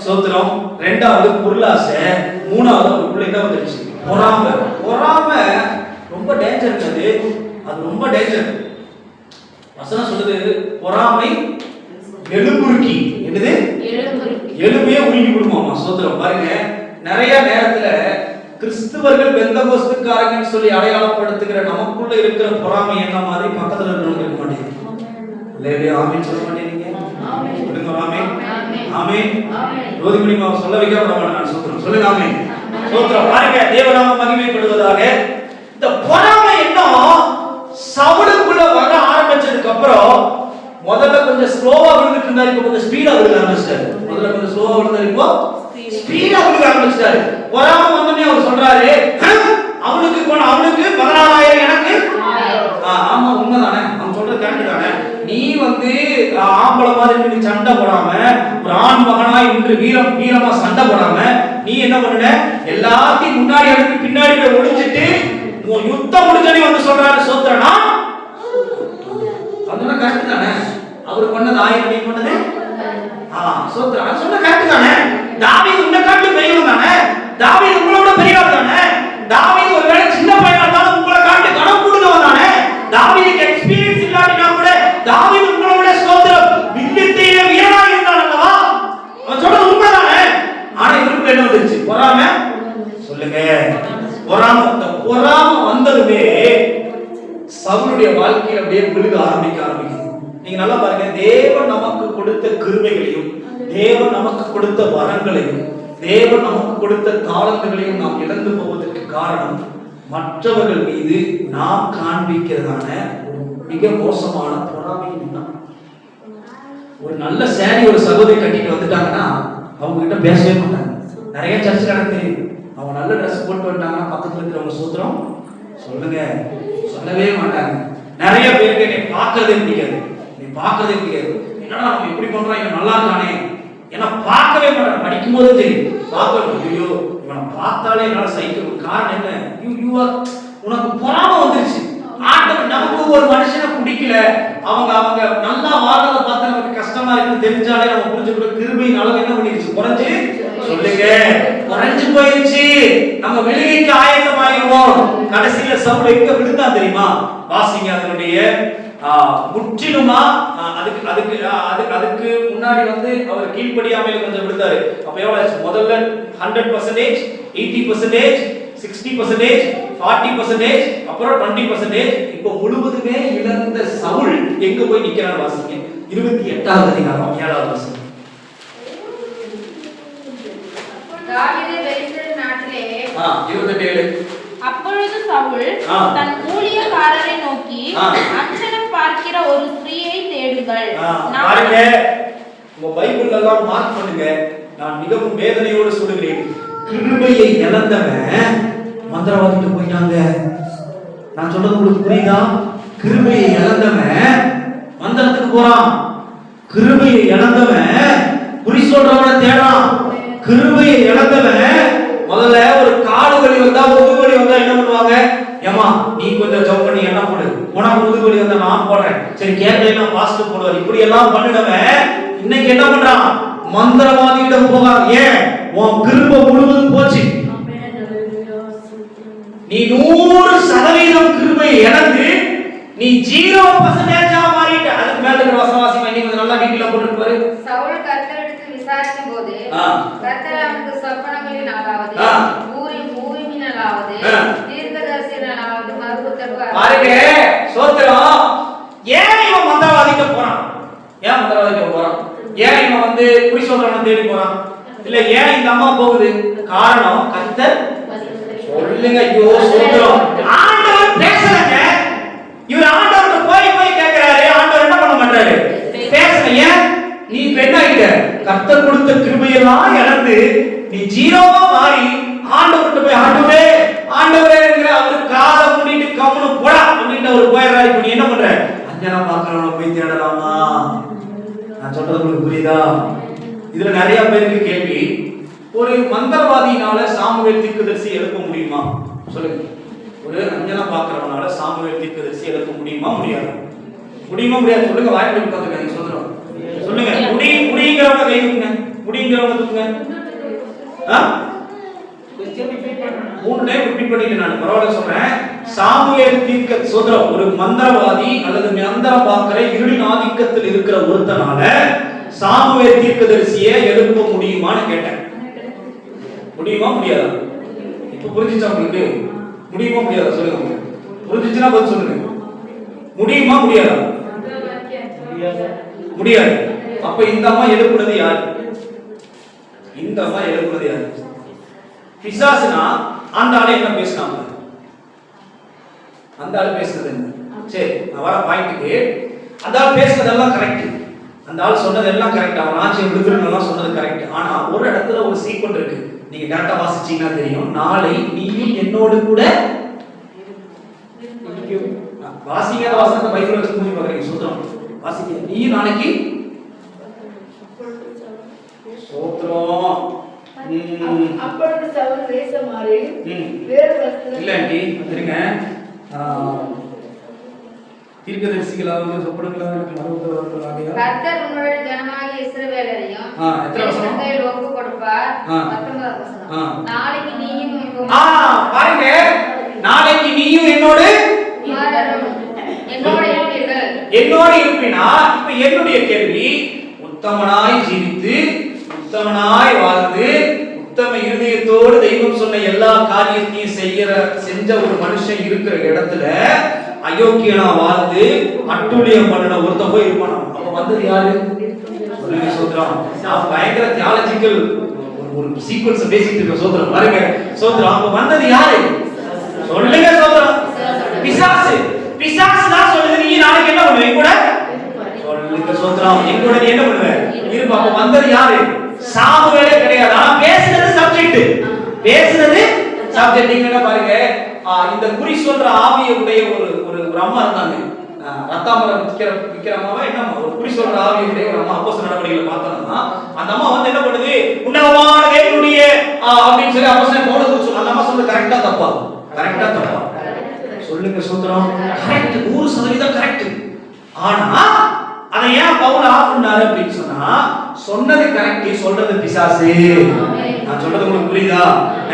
சோத்திரம். இரண்டாவது பொருளாசை, மூணாவது அவருக்குள்ள என்ன வந்துருச்சு? பொறாமை. பொறாமை ரொம்ப டேஞ்சர். அது ரொம்ப டேஞ்சர். வசனம் சொல்லுது, பொறாமை எலும்புருக்கி. என்னது? எலும்பையே உருக்கி விடுமாமா. சோத்திரம். பாருங்க, நிறைய நேரத்துல கிறிஸ்துவர்கள் பெந்தகோஸ்துக்காரங்கன்னு சொல்லி அடையாளப்படுத்துகிற நமக்குள்ள இருக்கிற பொறாமை என்ன மாதிரி பக்கத்துல இருக்கவங்க இருக்க மாட்டேங்குது. இல்லையா? ஆமென் சொல்ல மாட்டேங்கிறீங்க? சொல்லுங்க ஆமென். ஆமென். ரோதிமணி மாவ சொல்ல வைக்க விட மாட்டேன் நான். சோத்திரம். சொல்லுங்க ஆமென். சோத்திரம். பாருங்க, தேவநாம மகிமைப்படுவதாக. இந்த பொறாமை என்ன சவுலுக்குள்ள வர ஆரம்பிச்சதுக்கு அப்புறம் முதல்ல கொஞ்சம் ஸ்லோவா விழுந்துட்டு இருந்தாரு, இப்போ கொஞ்சம் ஸ்பீடா விழுக ஆரம்பிச்சிட்டாரு. முதல்ல கொஞ்சம் ஸ்லோவா விழுந்தாரு, இப்போ ஸ்பீடா விழுக ஆரம்பிச்சிட்டாரு. பொறாமை வந்தோடனே அவர் சொல்றாரு, அவனுக்கு 14,000 எனக்கு. ஆமா, உண்மைதானே? அவன் சொல்றது கரெக்ட் தானே? நீ ஆம்பளை மாதிரி நீ சண்டை போடாம, ஒரு ஆண் மகனாய் இன்று வீரமா சண்டை போடாம, நீ என்ன பண்ண? எல்லாத்தையும் முன்னாடி அனுப்பி பின்னாடி போய் ஒளிஞ்சிட்டு யுத்தம் முடிஞ்சனே வந்து சொல்றாரு, சோத்திரனா அது கரெக்ட் தானே? அவர் பண்ணது 1000, நீ பண்ணது சோத்திரம். அது சொன்ன கரெக்ட் தானே? தாவீது உன்னை காட்டிலும் பெரியவன் தானே? தாவீது உங்களோட பெரியவர் தானே? தாவீது ஒருவேளை சின்ன பையனா இருந்தாலும் உங்களை காட்டி கணம் கூடுதவன் தானே? தாவீதுக்கு எக்ஸ்பீரியன்ஸ் இல்லாட்டினா கூட தாவீது உங்களோட சோத்திரம் வில்லியத்தையே வீரனா இருந்தான் அல்லவா? அவன் சொல்றது உண்மைதானே? ஆனா இவருக்கு என்ன வந்துச்சு? பொறாமை. சொல்லுங்க. பொறாமை வந்ததுமே சவுலுடைய வாழ்க்கையில அப்படியே விழுக ஆரம்பிக்குது. நீங்க நல்லா பாருங்க, தேவன் நமக்கு கொடுத்த கிருபைகளையும், தேவன் நமக்கு கொடுத்த வரங்களையும், தேவன் நமக்கு கொடுத்த தாளந்துகளையும் நாம் இழந்து போவதற்கு காரணம் மற்றவர்கள் மீது நாம் காண்பிக்கிறதான மிக மோசமான பொறாமையின் தான். ஒரு நல்ல சேரி ஒரு சகோதரி கட்டிட்டு வந்துட்டாங்கன்னா அவங்க கிட்ட பேசவே மாட்டாங்க. நிறைய சர்ச்சில் எனக்கு தெரியும், அவங்க நல்ல ட்ரெஸ் போட்டு வந்துட்டாங்கன்னா பக்கத்துல இருக்கிறவங்க சூத்திரம் சொல்லுங்க சொல்லவே மாட்டாங்க. நிறைய பேருக்கு என்னை பார்க்கறதே பிடிக்காது. நீ பார்க்கறதே பிடிக்காது. என்னடா நம்ம எப்படி பண்றோம், இவன் நல்லா இருக்கானே, ஏன்னா பார்க்கவே மாட்டாங்க. படிக்கும் போதே தெரியும், பார்க்கணும். ஐயோ இவனை பார்த்தாலே என்னால சகிக்க. காரணம் என்ன? உனக்கு பொறாமை வந்துருச்சு. ஆண்டவர் நமக்கு ஒரு மனுஷனை பிடிக்கல, அவங்க நல்லா வாழ்றத பார்த்து நமக்கு கஷ்டமா இருக்குன்னு தெரிஞ்சாலே நம்ம புரிஞ்சுக்கிற கிருபையின் அளவு என்ன பண்ணிருச்சு? குறைஞ்சு. சொல்லுங்க, குறைஞ்சு போயிருச்சு. நம்ம விழுகைக்கு ஆயத்தமாயிருவோம். கடைசியில சவுல் எங்க விழுந்தான் தெரியுமா? வாசிங்க அதனுடைய முற்றிலுமா அதுக்கு அதுக்கு அதுக்கு அதுக்கு முன்னாடி வந்து அவர் கீழ்ப்படியாமையில கொஞ்சம் விடுத்தாரு. அப்ப எவ்வளவு முதல்ல 100%, 80%, 60%, 40%, அப்புறம் 20%, இப்போ முழுவதுமே இழந்த சவுல் எங்க போய் நிக்கிறார் வாசிங்க. 28வது அதிகாரம் 7வது வசனம். தாவீது பெலிஸ்தரின் நாட்டிலே 27. அப்பொழுது சவுல் தன் ஊழியக்காரரை நோக்கி, அஞ்சனம் பார்க்கிற ஒரு ஸ்திரீயை தேடுங்கள். பாருங்க, உங்க பைபிள்ல எல்லாம் மார்க் பண்ணுங்க. நான் மிகவும் வேதனையோடு சொல்லுகிறேன், கிருபையை இழந்தவன் மந்திரவாதிட்டு போயிட்டாங்க. நான் சொல்றது உங்களுக்கு புரியுதா? கிருபையை இழந்தவன் மந்திரத்துக்கு போறான். கிருபையை இழந்தவன் குறி சொல்றவனை தேடான். கிருபையை இழந்தவன் முதல்ல ஒரு காடுவலி வந்தா முதுகுவலி வந்தா என்ன பண்ணுவாங்க? ஏமா நீ கொஞ்சம் ஜம்ப் பண்ணி என்ன போடு, உனக்கு முதுகுவலி வந்தா நான் போடுறேன், சரி கேட்கலைன்னா பாஸ்டர் போடுவார். இப்படி எல்லாம் பண்ணினவன் இன்னைக்கு என்ன பண்றான்? மந்திரவாதியிடம் போகான். ஏன்? உன் கிருபை முழுவதும் போச்சு. நீ 100% கிருபையை இழந்து நீ 0% மாறிட்ட. அதுக்கு மேல இருக்கிற வசனவாசி பண்ணி கொஞ்சம் நல்லா வீட்டுல போட்டுருப்பாரு. சவுல் கர்த்தரிடத்தில் விசாரிக்கும் போது கர்த்தர் அவனுக்கு சொப்பனங்களினாலாவது ஊரிமினாலாவது தீர்க்கதரிசியினாலாவது மறுபுத்தருவார். பாருங்க சோத்திரம். ஏன் இவன் மந்திரவாதிக்க போறான்? ஏன் மந்திரவாதிக்க போறான்? ஏன் இவன் வந்து குறி சொல்றவனை தேடி போறான்? இல்ல ஏன் இந்த அம்மா போகுது? காரணம் கர்த்தர் சொல்லுங்க. ஐயோ சோத்திரம், ஆண்டவர் பேசலங்க. இவர் ஆண்டவர்கிட்ட போய் கேட்கிறாரு. ஆண்டவர் என்ன பண்ண மாட்டாரு? பேசல. ஏன்? நீ பெண்ணாயிட்ட. கர்த்தர் கொடுத்த கிருபையெல்லாம் இழந்து நீ ஜீரோவா மாறி ஆண்டவர்கிட்ட போய் ஆண்டவரே ஆண்டவரேங்கிற அவரு காதை மூடிட்டு கம்முனு போடா அப்படின்ட்டு அவர் போயிடுறாரு. இப்ப நீ என்ன பண்ற? அஞ்சனா பார்க்கறவனை போய் தேடலாமா? நான் சொல்றது உங்களுக்கு புரியுதா? இதுல நிறைய பேருக்கு கேள்வி, ஒரு மந்திரவாதியினால சாமுவேல் தீர்க்கதரிசி எழுப்ப முடியுமா? சொல்லுங்க. ஒரு அஞ்சனா பார்க்கறவனால சாமுவேல் தீர்க்கதரிசி எழுப்ப முடியுமா? முடியாது. முடியுமா? முடியாது. சொல்லுங்க. வாய்ப்பு உட்காந்துருக்காங்க. சொல்றோம். சொல்லுங்க. முடிங்கிறவங்க கை தூக்குங்க. முடிங்கிறவங்க தூக்குங்க. 3 டைம் ரிப்பீட் பண்ணிட்டு நான் பரவாயில்ல சொல்றேன். சாமுவேல் தீர்க்க சொல்றோம். ஒரு மந்திரவாதி அல்லது மந்திர பார்க்கிற இருளின் ஆதிக்கத்தில் இருக்கிற ஒருத்தனால சாமுவேல் தீர்க்கதரிசியை எழுப்ப முடியுமான்னு கேட்டேன். முடியுமா? முடியாதா? இப்ப புரிஞ்சுச்சா உங்களுக்கு? முடியுமா? முடியாதா? சொல்லுங்க. புரிஞ்சுச்சுன்னா பதில் சொல்லுங்க. முடியுமா? முடியாதா? முடியாது. அப்ப இந்த அம்மா எழுப்புனது யாரு? இந்த அம்மா எழுப்புனது யாரு? பிசாசுனா அந்த ஆளு என்ன பேசினாங்க? அந்த ஆளு பேசுனது என்ன? சரி, நான் வர பாயிண்ட்டுக்கு. அந்த ஆள் பேசுனதெல்லாம் கரெக்ட். அந்த ஆள் சொன்னதெல்லாம் கரெக்ட். அவன் ஆட்சியை விடுக்கிறதெல்லாம் சொன்னது கரெக்ட். ஆனா ஒரு இடத்துல ஒரு சீக்வென்ட் இருக்கு. நீங்க கரெக்டா வாசிச்சீங்கன்னா தெரியும். நாளை நீயும் என்னோடு கூட வாசிங்க. அந்த வசனத்தை பைபிள்ல வச்சு மூடி பார்க்கறீங்க. சூத்திரம் வாசிங்க. நீ நாளைக்கு சோத்திரம். அப்பொழுது சவுல் வேஷம் மாறி வேறு வஸ்திரம் இல்ல ஆண்டி வந்துருங்க. தீர்க்கதரிசிகளாக சொப்பனங்களாக மறுபடியும் கர்த்தர் உன்னுடைய ஜனமாகிய இஸ்ரவேலரையும் கையில் ஒப்பு கொடுப்பார். 19வது வசனம். நாளைக்கு நீயும் பாருங்க, நாளைக்கு நீயும் என்னோடு இருப்பீர்கள். என்னோடு இருப்பினா. இப்ப என்னுடைய கேள்வி, உத்தமனாய் ஜீவித்து உத்தமனாய் வாழ்ந்து உத்தம இருதயத்தோடு தெய்வம் சொன்ன எல்லா காரியத்தையும் செஞ்ச ஒரு மனுஷன் இருக்கிற இடத்துல அயோக்கியனா வாழ்ந்து அட்டுழியம் பண்ணின ஒருத்தன் போய் இருப்பானா? அப்ப வந்தது யாரு? சொல்லுங்க சோத்ரம். நான் பயங்கர தியாலஜிக்கல் ஒரு சீக்வென்ஸ் பேசிட்டு இருக்க சோத்ரம். பாருங்க சோத்ரம். அப்ப வந்தது யாரு? சொல்லுங்க சோத்ரம். பிசாசு. பிசாசு தான் சொல்லுது நீ நாளைக்கு என்ன பண்ணுவ? கூட சொல்லுங்க சோத்ரம். என் கூட நீ என்ன பண்ணுவ? இருப்பா. அப்ப வந்தது யாரு? சாமுவேலே கிடையாது. ஆனா பேசுனது சப்ஜெக்ட். பேசுனது சப்ஜெக்ட். நீங்க என்ன பாருங்க, இந்த குறி சொல்ற ஆவியை உடைய ஒரு அம்மா இருந்தாங்க. ரத்தாமரம் விக்கிற அம்மாவா என்ன ஒரு குறி சொல்ற ஆவியை உடைய ஒரு அம்மா அப்போஸ்தலர் நடவடிக்கைகளை பார்த்தோம்னா அந்த அம்மா வந்து என்ன பண்ணுது? உன்னதமான தேவனுடைய அப்படின்னு சொல்லி அப்போஸ்தலன் பவுல் சொல்ல. அந்த அம்மா சொல்றது கரெக்டா தப்பா? கரெக்டா தப்பா? சொல்லுங்க சோத்ரம். கரெக்ட். 100% கரெக்ட். ஆனா அதை ஏன் பவுல் ஆஃப் பண்ணாரு அப்படின்னு சொன்னா, சொன்னது கரெக்ட், சொல்றது பிசாசு. நான் சொல்றது உங்களுக்கு புரியுதா?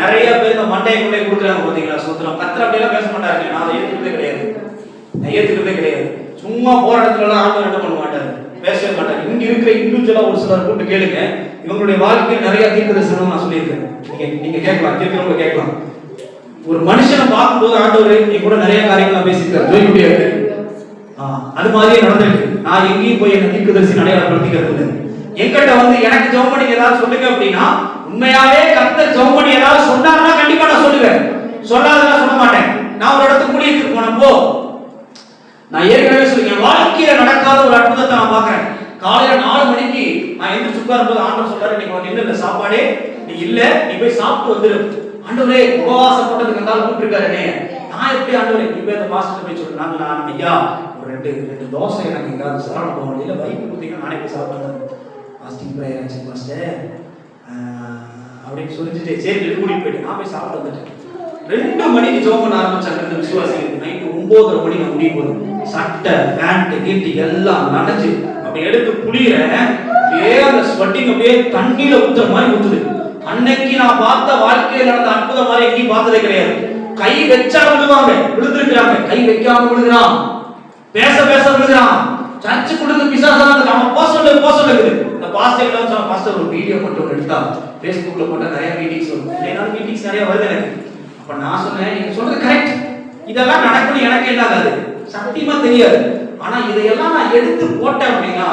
நிறைய பேர் இந்த மண்டைக்குள்ளே கொடுக்குறாங்க பாத்தீங்களா சோத்ரம். கர்த்தர் அப்படியெல்லாம் பேச மாட்டாரு. நான் அதை ஏத்துக்கிறதே கிடையாது. நான் ஏத்துக்கிறதே கிடையாது. சும்மா போற இடத்துல எல்லாம் ஆண்டவர் என்ன பண்ண மாட்டாரு, பேசவே மாட்டாரு. இங்க இருக்கிற இண்டிவிஜுவலா ஒரு சிலர் கூப்பிட்டு கேளுங்க, இவங்களுடைய வாழ்க்கையில் நிறைய தீர்க்கதரிசனம் நான் சொல்லியிருக்கேன். நீங்க கேட்கலாம், கேட்கிறவங்க கேட்கலாம். ஒரு மனுஷனை பார்க்கும்போது ஆண்டவர் நீ கூட நிறைய காரியங்கள் பேசியிருக்காரு, ஜோய் முடியாது. அது மாதிரியே நடந்திருக்கு. நான் எங்கேயும் போய் என்ன தீர்க்கதரிசி அடையாளப்படுத்திக்கிறது இல்லை. என்கிட்ட வந்து எனக்கு ஜெபம் பண்ணி ஏதாவது சொல்லுங்க அப்படின்னா, உண்மையாவே கர்த்தர் ஜெபம் பண்ணி ஏதாவது சொன்னாங்கன்னா கண்டிப்பா நான் சொல்லுவேன், சொல்லாதெல்லாம் சொல்ல மாட்டேன். நான் ஒரு இடத்துக்கு ஊழியத்துக்கு போனப்போ நான் ஏற்கனவே சொல்லுங்க, வாழ்க்கையில நடக்காத ஒரு அற்புதத்தை நான் பாக்குறேன். காலையில 4 மணிக்கு நான் எந்திரிச்சு உட்காரும்போது ஆண்டவர் சொல்றாரு, இன்னைக்கு உனக்கு என்ன சாப்பாடே நீ இல்ல, நீ போய் சாப்பிட்டு வந்துரு. ஆண்டவரே உபவாசம் போட்டதுக்கு இருந்தாலும் கூப்பிட்டுருக்காரு. நான் எப்படி ஆண்டவரே நீ போய் அந்த மாஸ்டர் போய் சொல்றேன், நான் ஐயா ஒரு ரெண்டு தோசை எனக்கு எங்காவது சாப்பிட போக முடியல, வயிற்று கொடுத்தீங்கன்னா நானே போய் சாப்பிட்டேன். மாஸ்டிங் ப்ரேயர் ஆச்சு மாஸ்டர் அப்படின்னு சொல்லிட்டு சரி கூட்டிட்டு போயிட்டு நான் போய் சாப்பிட்டு வந்துட்டேன். 2 மணிக்கு ஜெபம் பண்ண ஆரம்பிச்சாங்க இந்த விசுவாசிகள். நைட்டு 9:30 மணி நான் முடியும் போது சட்டை பேண்ட் கீட்டி எல்லாம் நனைஞ்சு அப்படி எடுத்து புளியறேன். அந்த ஸ்வெட்டிங் அப்படியே தண்ணியில ஊத்துற மாதிரி ஊத்துது. அன்னைக்கு நான் பார்த்த வாழ்க்கையில் நடந்த அற்புதம் மாதிரி எங்கேயும் பார்த்ததே கிடையாது. கை வச்சா விழுவாங்க, விழுந்துருக்கிறாங்க. கை வைக்காம விழுகிறான், பேச விழுகிறான். சர்ச்சு கொடுத்து பிசாசான அவன் போக சொல்லுது. இந்த பாஸ்டர் எல்லாம் சொன்ன பாஸ்டர் ஒரு வீடியோ போட்டு எடுத்தா Facebookல போட்டா நிறைய மீட்டிங்ஸ் வரும். ஏன்னா மீட்டிங்ஸ் நிறைய வருது எனக்கு. அப்ப நான் சொன்னேன், நீங்க சொல்றது கரெக்ட், இதெல்லாம் நடக்கும் எனக்கு என்ன ஆகாது, சத்தியமா தெரியாது. ஆனா இதையெல்லாம் நான் எடுத்து போட்டேன் அப்படின்னா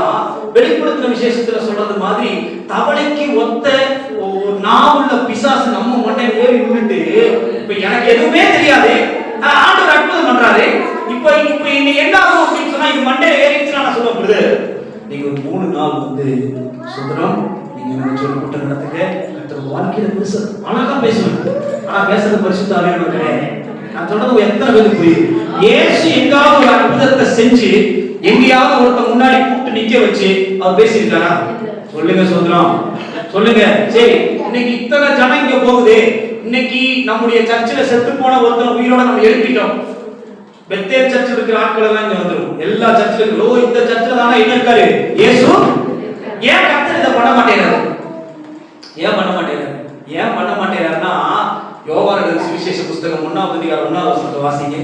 வெளிப்படுத்தின விசேஷத்துல சொல்றது மாதிரி தவளைக்கு ஒத்த ஒரு நாவுள்ள பிசாசு நம்ம மண்டையில ஏறி விட்டுட்டு இப்ப எனக்கு எதுவுமே தெரியாது, ஆண்டவர் அற்புதம் பண்றாரு. இப்ப இன்னைக்கு என்ன ஆகும் அப்படின்னு சொன்னா இது மண்டையில ஏறிச்சுன்னா நான் சொல்லப்படுது. நீங்க ஒரு 3 நாள் வந்து சுதரம் நீங்க என்ன சொல்லி கூட்டம் நடத்துங்க, கர்த்தர் வாழ்க்கையில பேச அழகா பேசுவாங்க. ஆனா பேசுறது பரிசுத்த ஆவியானவர் கிடையாது. நான் சொல்றது எத்தனை பேருக்கு புரியுது? இயேசு எங்காவது ஒரு அற்புதத்தை செஞ்சு எங்கேயாவது ஒருத்தர் முன்னாடி கூப்பிட்டு நிக்க வச்சு அவர் பேசியிருக்காரா? சொல்லுங்க சுதரம், சொல்லுங்க. சரி, இன்னைக்கு இத்தனை ஜனம் இங்க போகுது. இன்னைக்கு நம்முடைய சர்ச்சில் செத்து போன ஒருத்தர் உயிரோட நம்ம எழுப்பிட்டோம். பெத்தேல் சர்ச்சில் இருக்கிற ஆட்கள் எல்லாம் இங்க வந்துரும். எல்லா சர்ச்சிலும் ஓ இந்த சர்ச்சில் தானே என்ன இருக்காரு இயேசு. ஏன் கர்த்தர் இதை பண்ண மாட்டேங்கிறாரு? ஏன் பண்ண மாட்டேங்கிறாருன்னா யோவான் சுவிசேஷ புத்தகம் 1ஆம் அதிகாரம் 1ஆம் வசனத்தை வாசிங்க.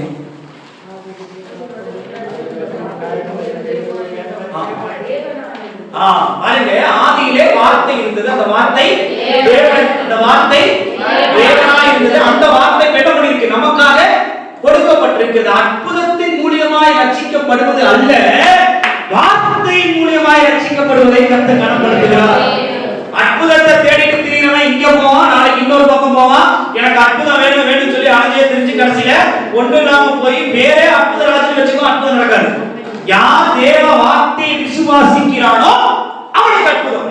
பாருங்க, ஆதியிலே வார்த்தை இருந்தது, அந்த வார்த்தை தேவன், அந்த வார்த்தை தேவனாய் இருந்தது. அந்த வார்த்தை என்ன பண்ணிருக்கு? நமக்காக கொடுக்கப்பட்டிருக்கிறது. அற்புதத்தின் மூலமாய் ரட்சிக்கப்படுவது அல்ல, வார்த்தையின் மூலமாய் ரட்சிக்கப்படுவதை கர்த்தர் கனப்படுத்துகிறார். அற்புதத்தை தேடிட்டு திரிகிறவன் இங்க போவான், நாளைக்கு இன்னொரு பக்கம் போவான், எனக்கு அற்புதம் வேணும் சொல்லி அலைஞ்சே தெரிஞ்சு கடைசியில ஒண்ணு இல்லாம போய் பேரே அற்புத ராஜ்யம் வச்சுக்கோ, அற்புதம் நடக்காது. யார் தேவ வார்த்தையை விசுவாசிக்கிறானோ அவனுக்கு அற்புதம்.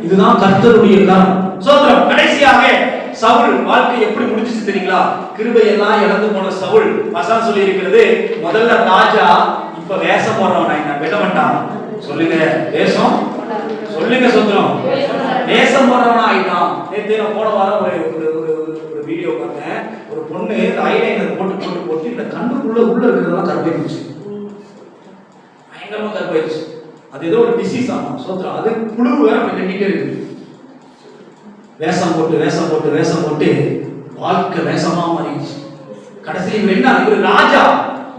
இதுதான் கர்த்தருடைய காரணம். சோதரம். கடைசியாக சவுல் வாழ்க்கை எப்படி முடிஞ்சிச்சு தெரியுங்களா? கிருபை எல்லாம் இழந்து போன சவுல் வசனம் சொல்லி இருக்கிறது, முதல்ல ராஜா, இப்ப வேஷம் போடுறவன் என்ன வெட்ட மாட்டான். சொல்லுங்க வேஷம், சொல்லுங்க சோதரம், வேஷம் போடுறவனா ஆயிட்டான். நேற்று நான் போன வாரம் ஒரு வீடியோ பார்த்தேன். ஒரு பொண்ணு ஐலைனர் போட்டு இந்த கண்ணுக்குள்ள உள்ள இருக்கிறதெல்லாம் கருப்பாயிடுச்சு, பயங்கரமா கருப்பாயிடுச்சு. அது ஏதோ ஒரு டிசீஸ் ஆகும் சோதரம். அது புழு வேற கட்டிட்டே இருக்கு. வேஷம் போட்டு வாழ்க்கை வேஷமா மாறிடுச்சு. கடைசியில் இவர் என்ன, இவர் ராஜா.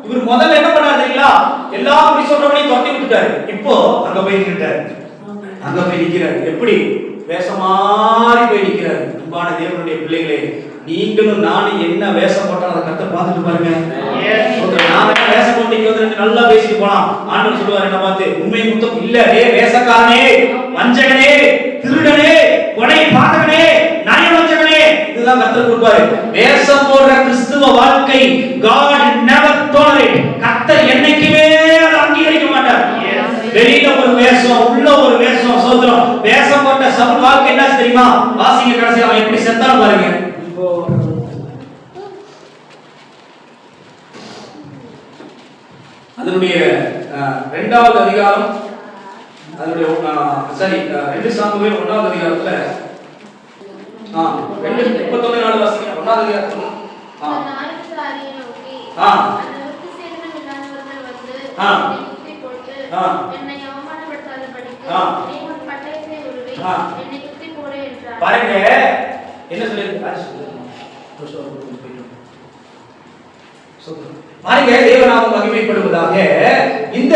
இவர் முதல்ல என்ன பண்ணாரு தெரியுங்களா? எல்லா அப்படி சொல்றவனையும் தொட்டி விட்டுட்டாரு. இப்போ அங்க போய் நிக்கிறாரு. எப்படி? வேஷமாறி போய் நிக்கிறாரு. அன்பான தேவனுடைய பிள்ளைகளே, நீங்களும் நானும் என்ன வேஷம் போட்டாலும் அதை கர்த்தர் பார்த்துட்டு பாருங்க. நாம வேஷம் போட்டு இங்க வந்து நல்லா பேசிட்டு போலாம். ஆண்டவர் சொல்லுவார் என்ன பார்த்து, உண்மை முத்தம் இல்ல, வேஷக்காரனே, வஞ்சகனே, திருடனே, கொடை பாதகனே, நயவஞ்சகனே, இதுதான் கர்த்தர் கொடுப்பாரு. வேஷம் போடுற கிறிஸ்துவ வாழ்க்கை God never tolerate. கர்த்தர் என்னைக்குமே அதை அங்கீகரிக்க மாட்டார். வெளியில ஒரு வேஷம், உள்ள ஒரு வேஷம். சோதரம். வேஷம் போட்ட சவுல் வாழ்க்கை என்ன தெரியுமா? வாசிங்க கடைசியா அவன் எப்படி செத்தான் பாருங்க. அதனுடைய 2வது அதிகாரம், அதனுடைய 2 சாமுவேல் 1வது அதிகாரத்துல 2:31 வாசிங்க. 1வது அதிகாரத்துல பாருங்க என்ன சொல்லிருக்கு. பாருங்க, தேவநாமம் மகிமைப்படுவதாக. இந்த